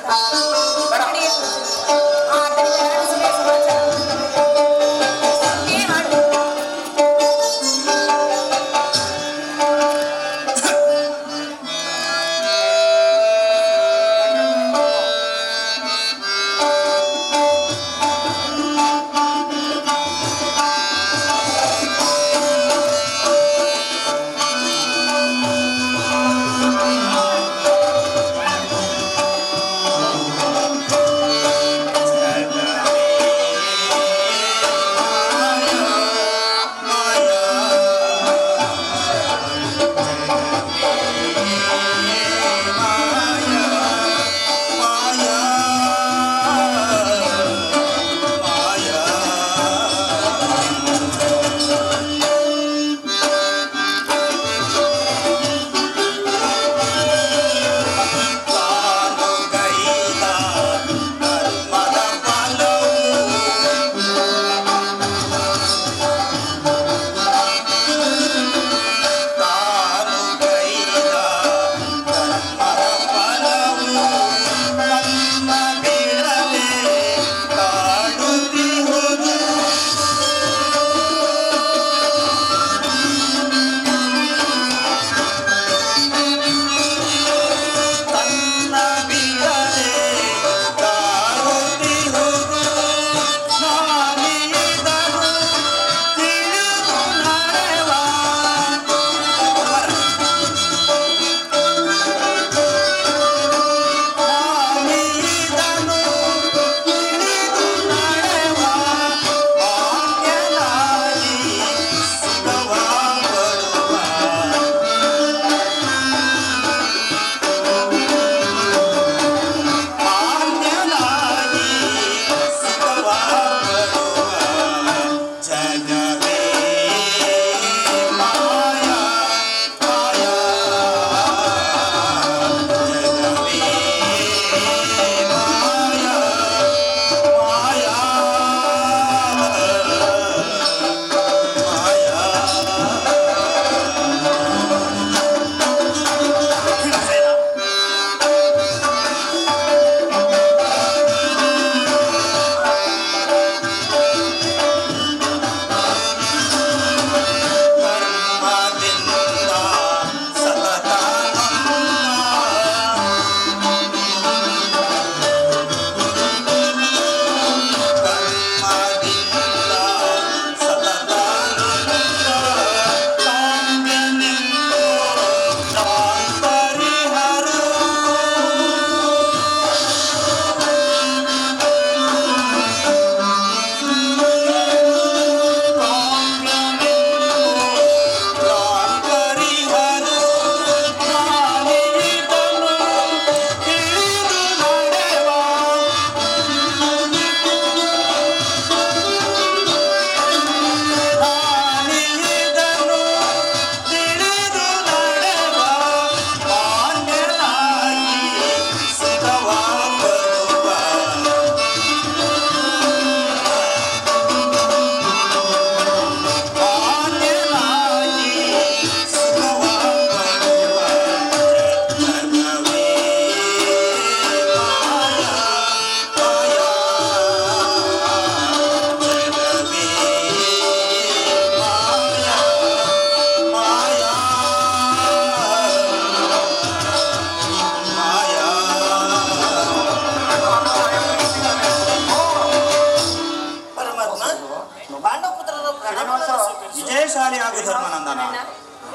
ವಿಜಯಶಾಲಿ ಆಗು ಧರ್ಮನಂದನ.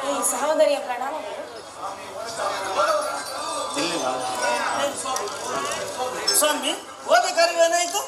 ಈ ಸಹೋದರಿಯ ಪ್ರಣಾಮಗಳು. ಸ್ವಾಮಿ, ಹೋದ ಕಾರ್ಯವೇನಾಯ್ತು?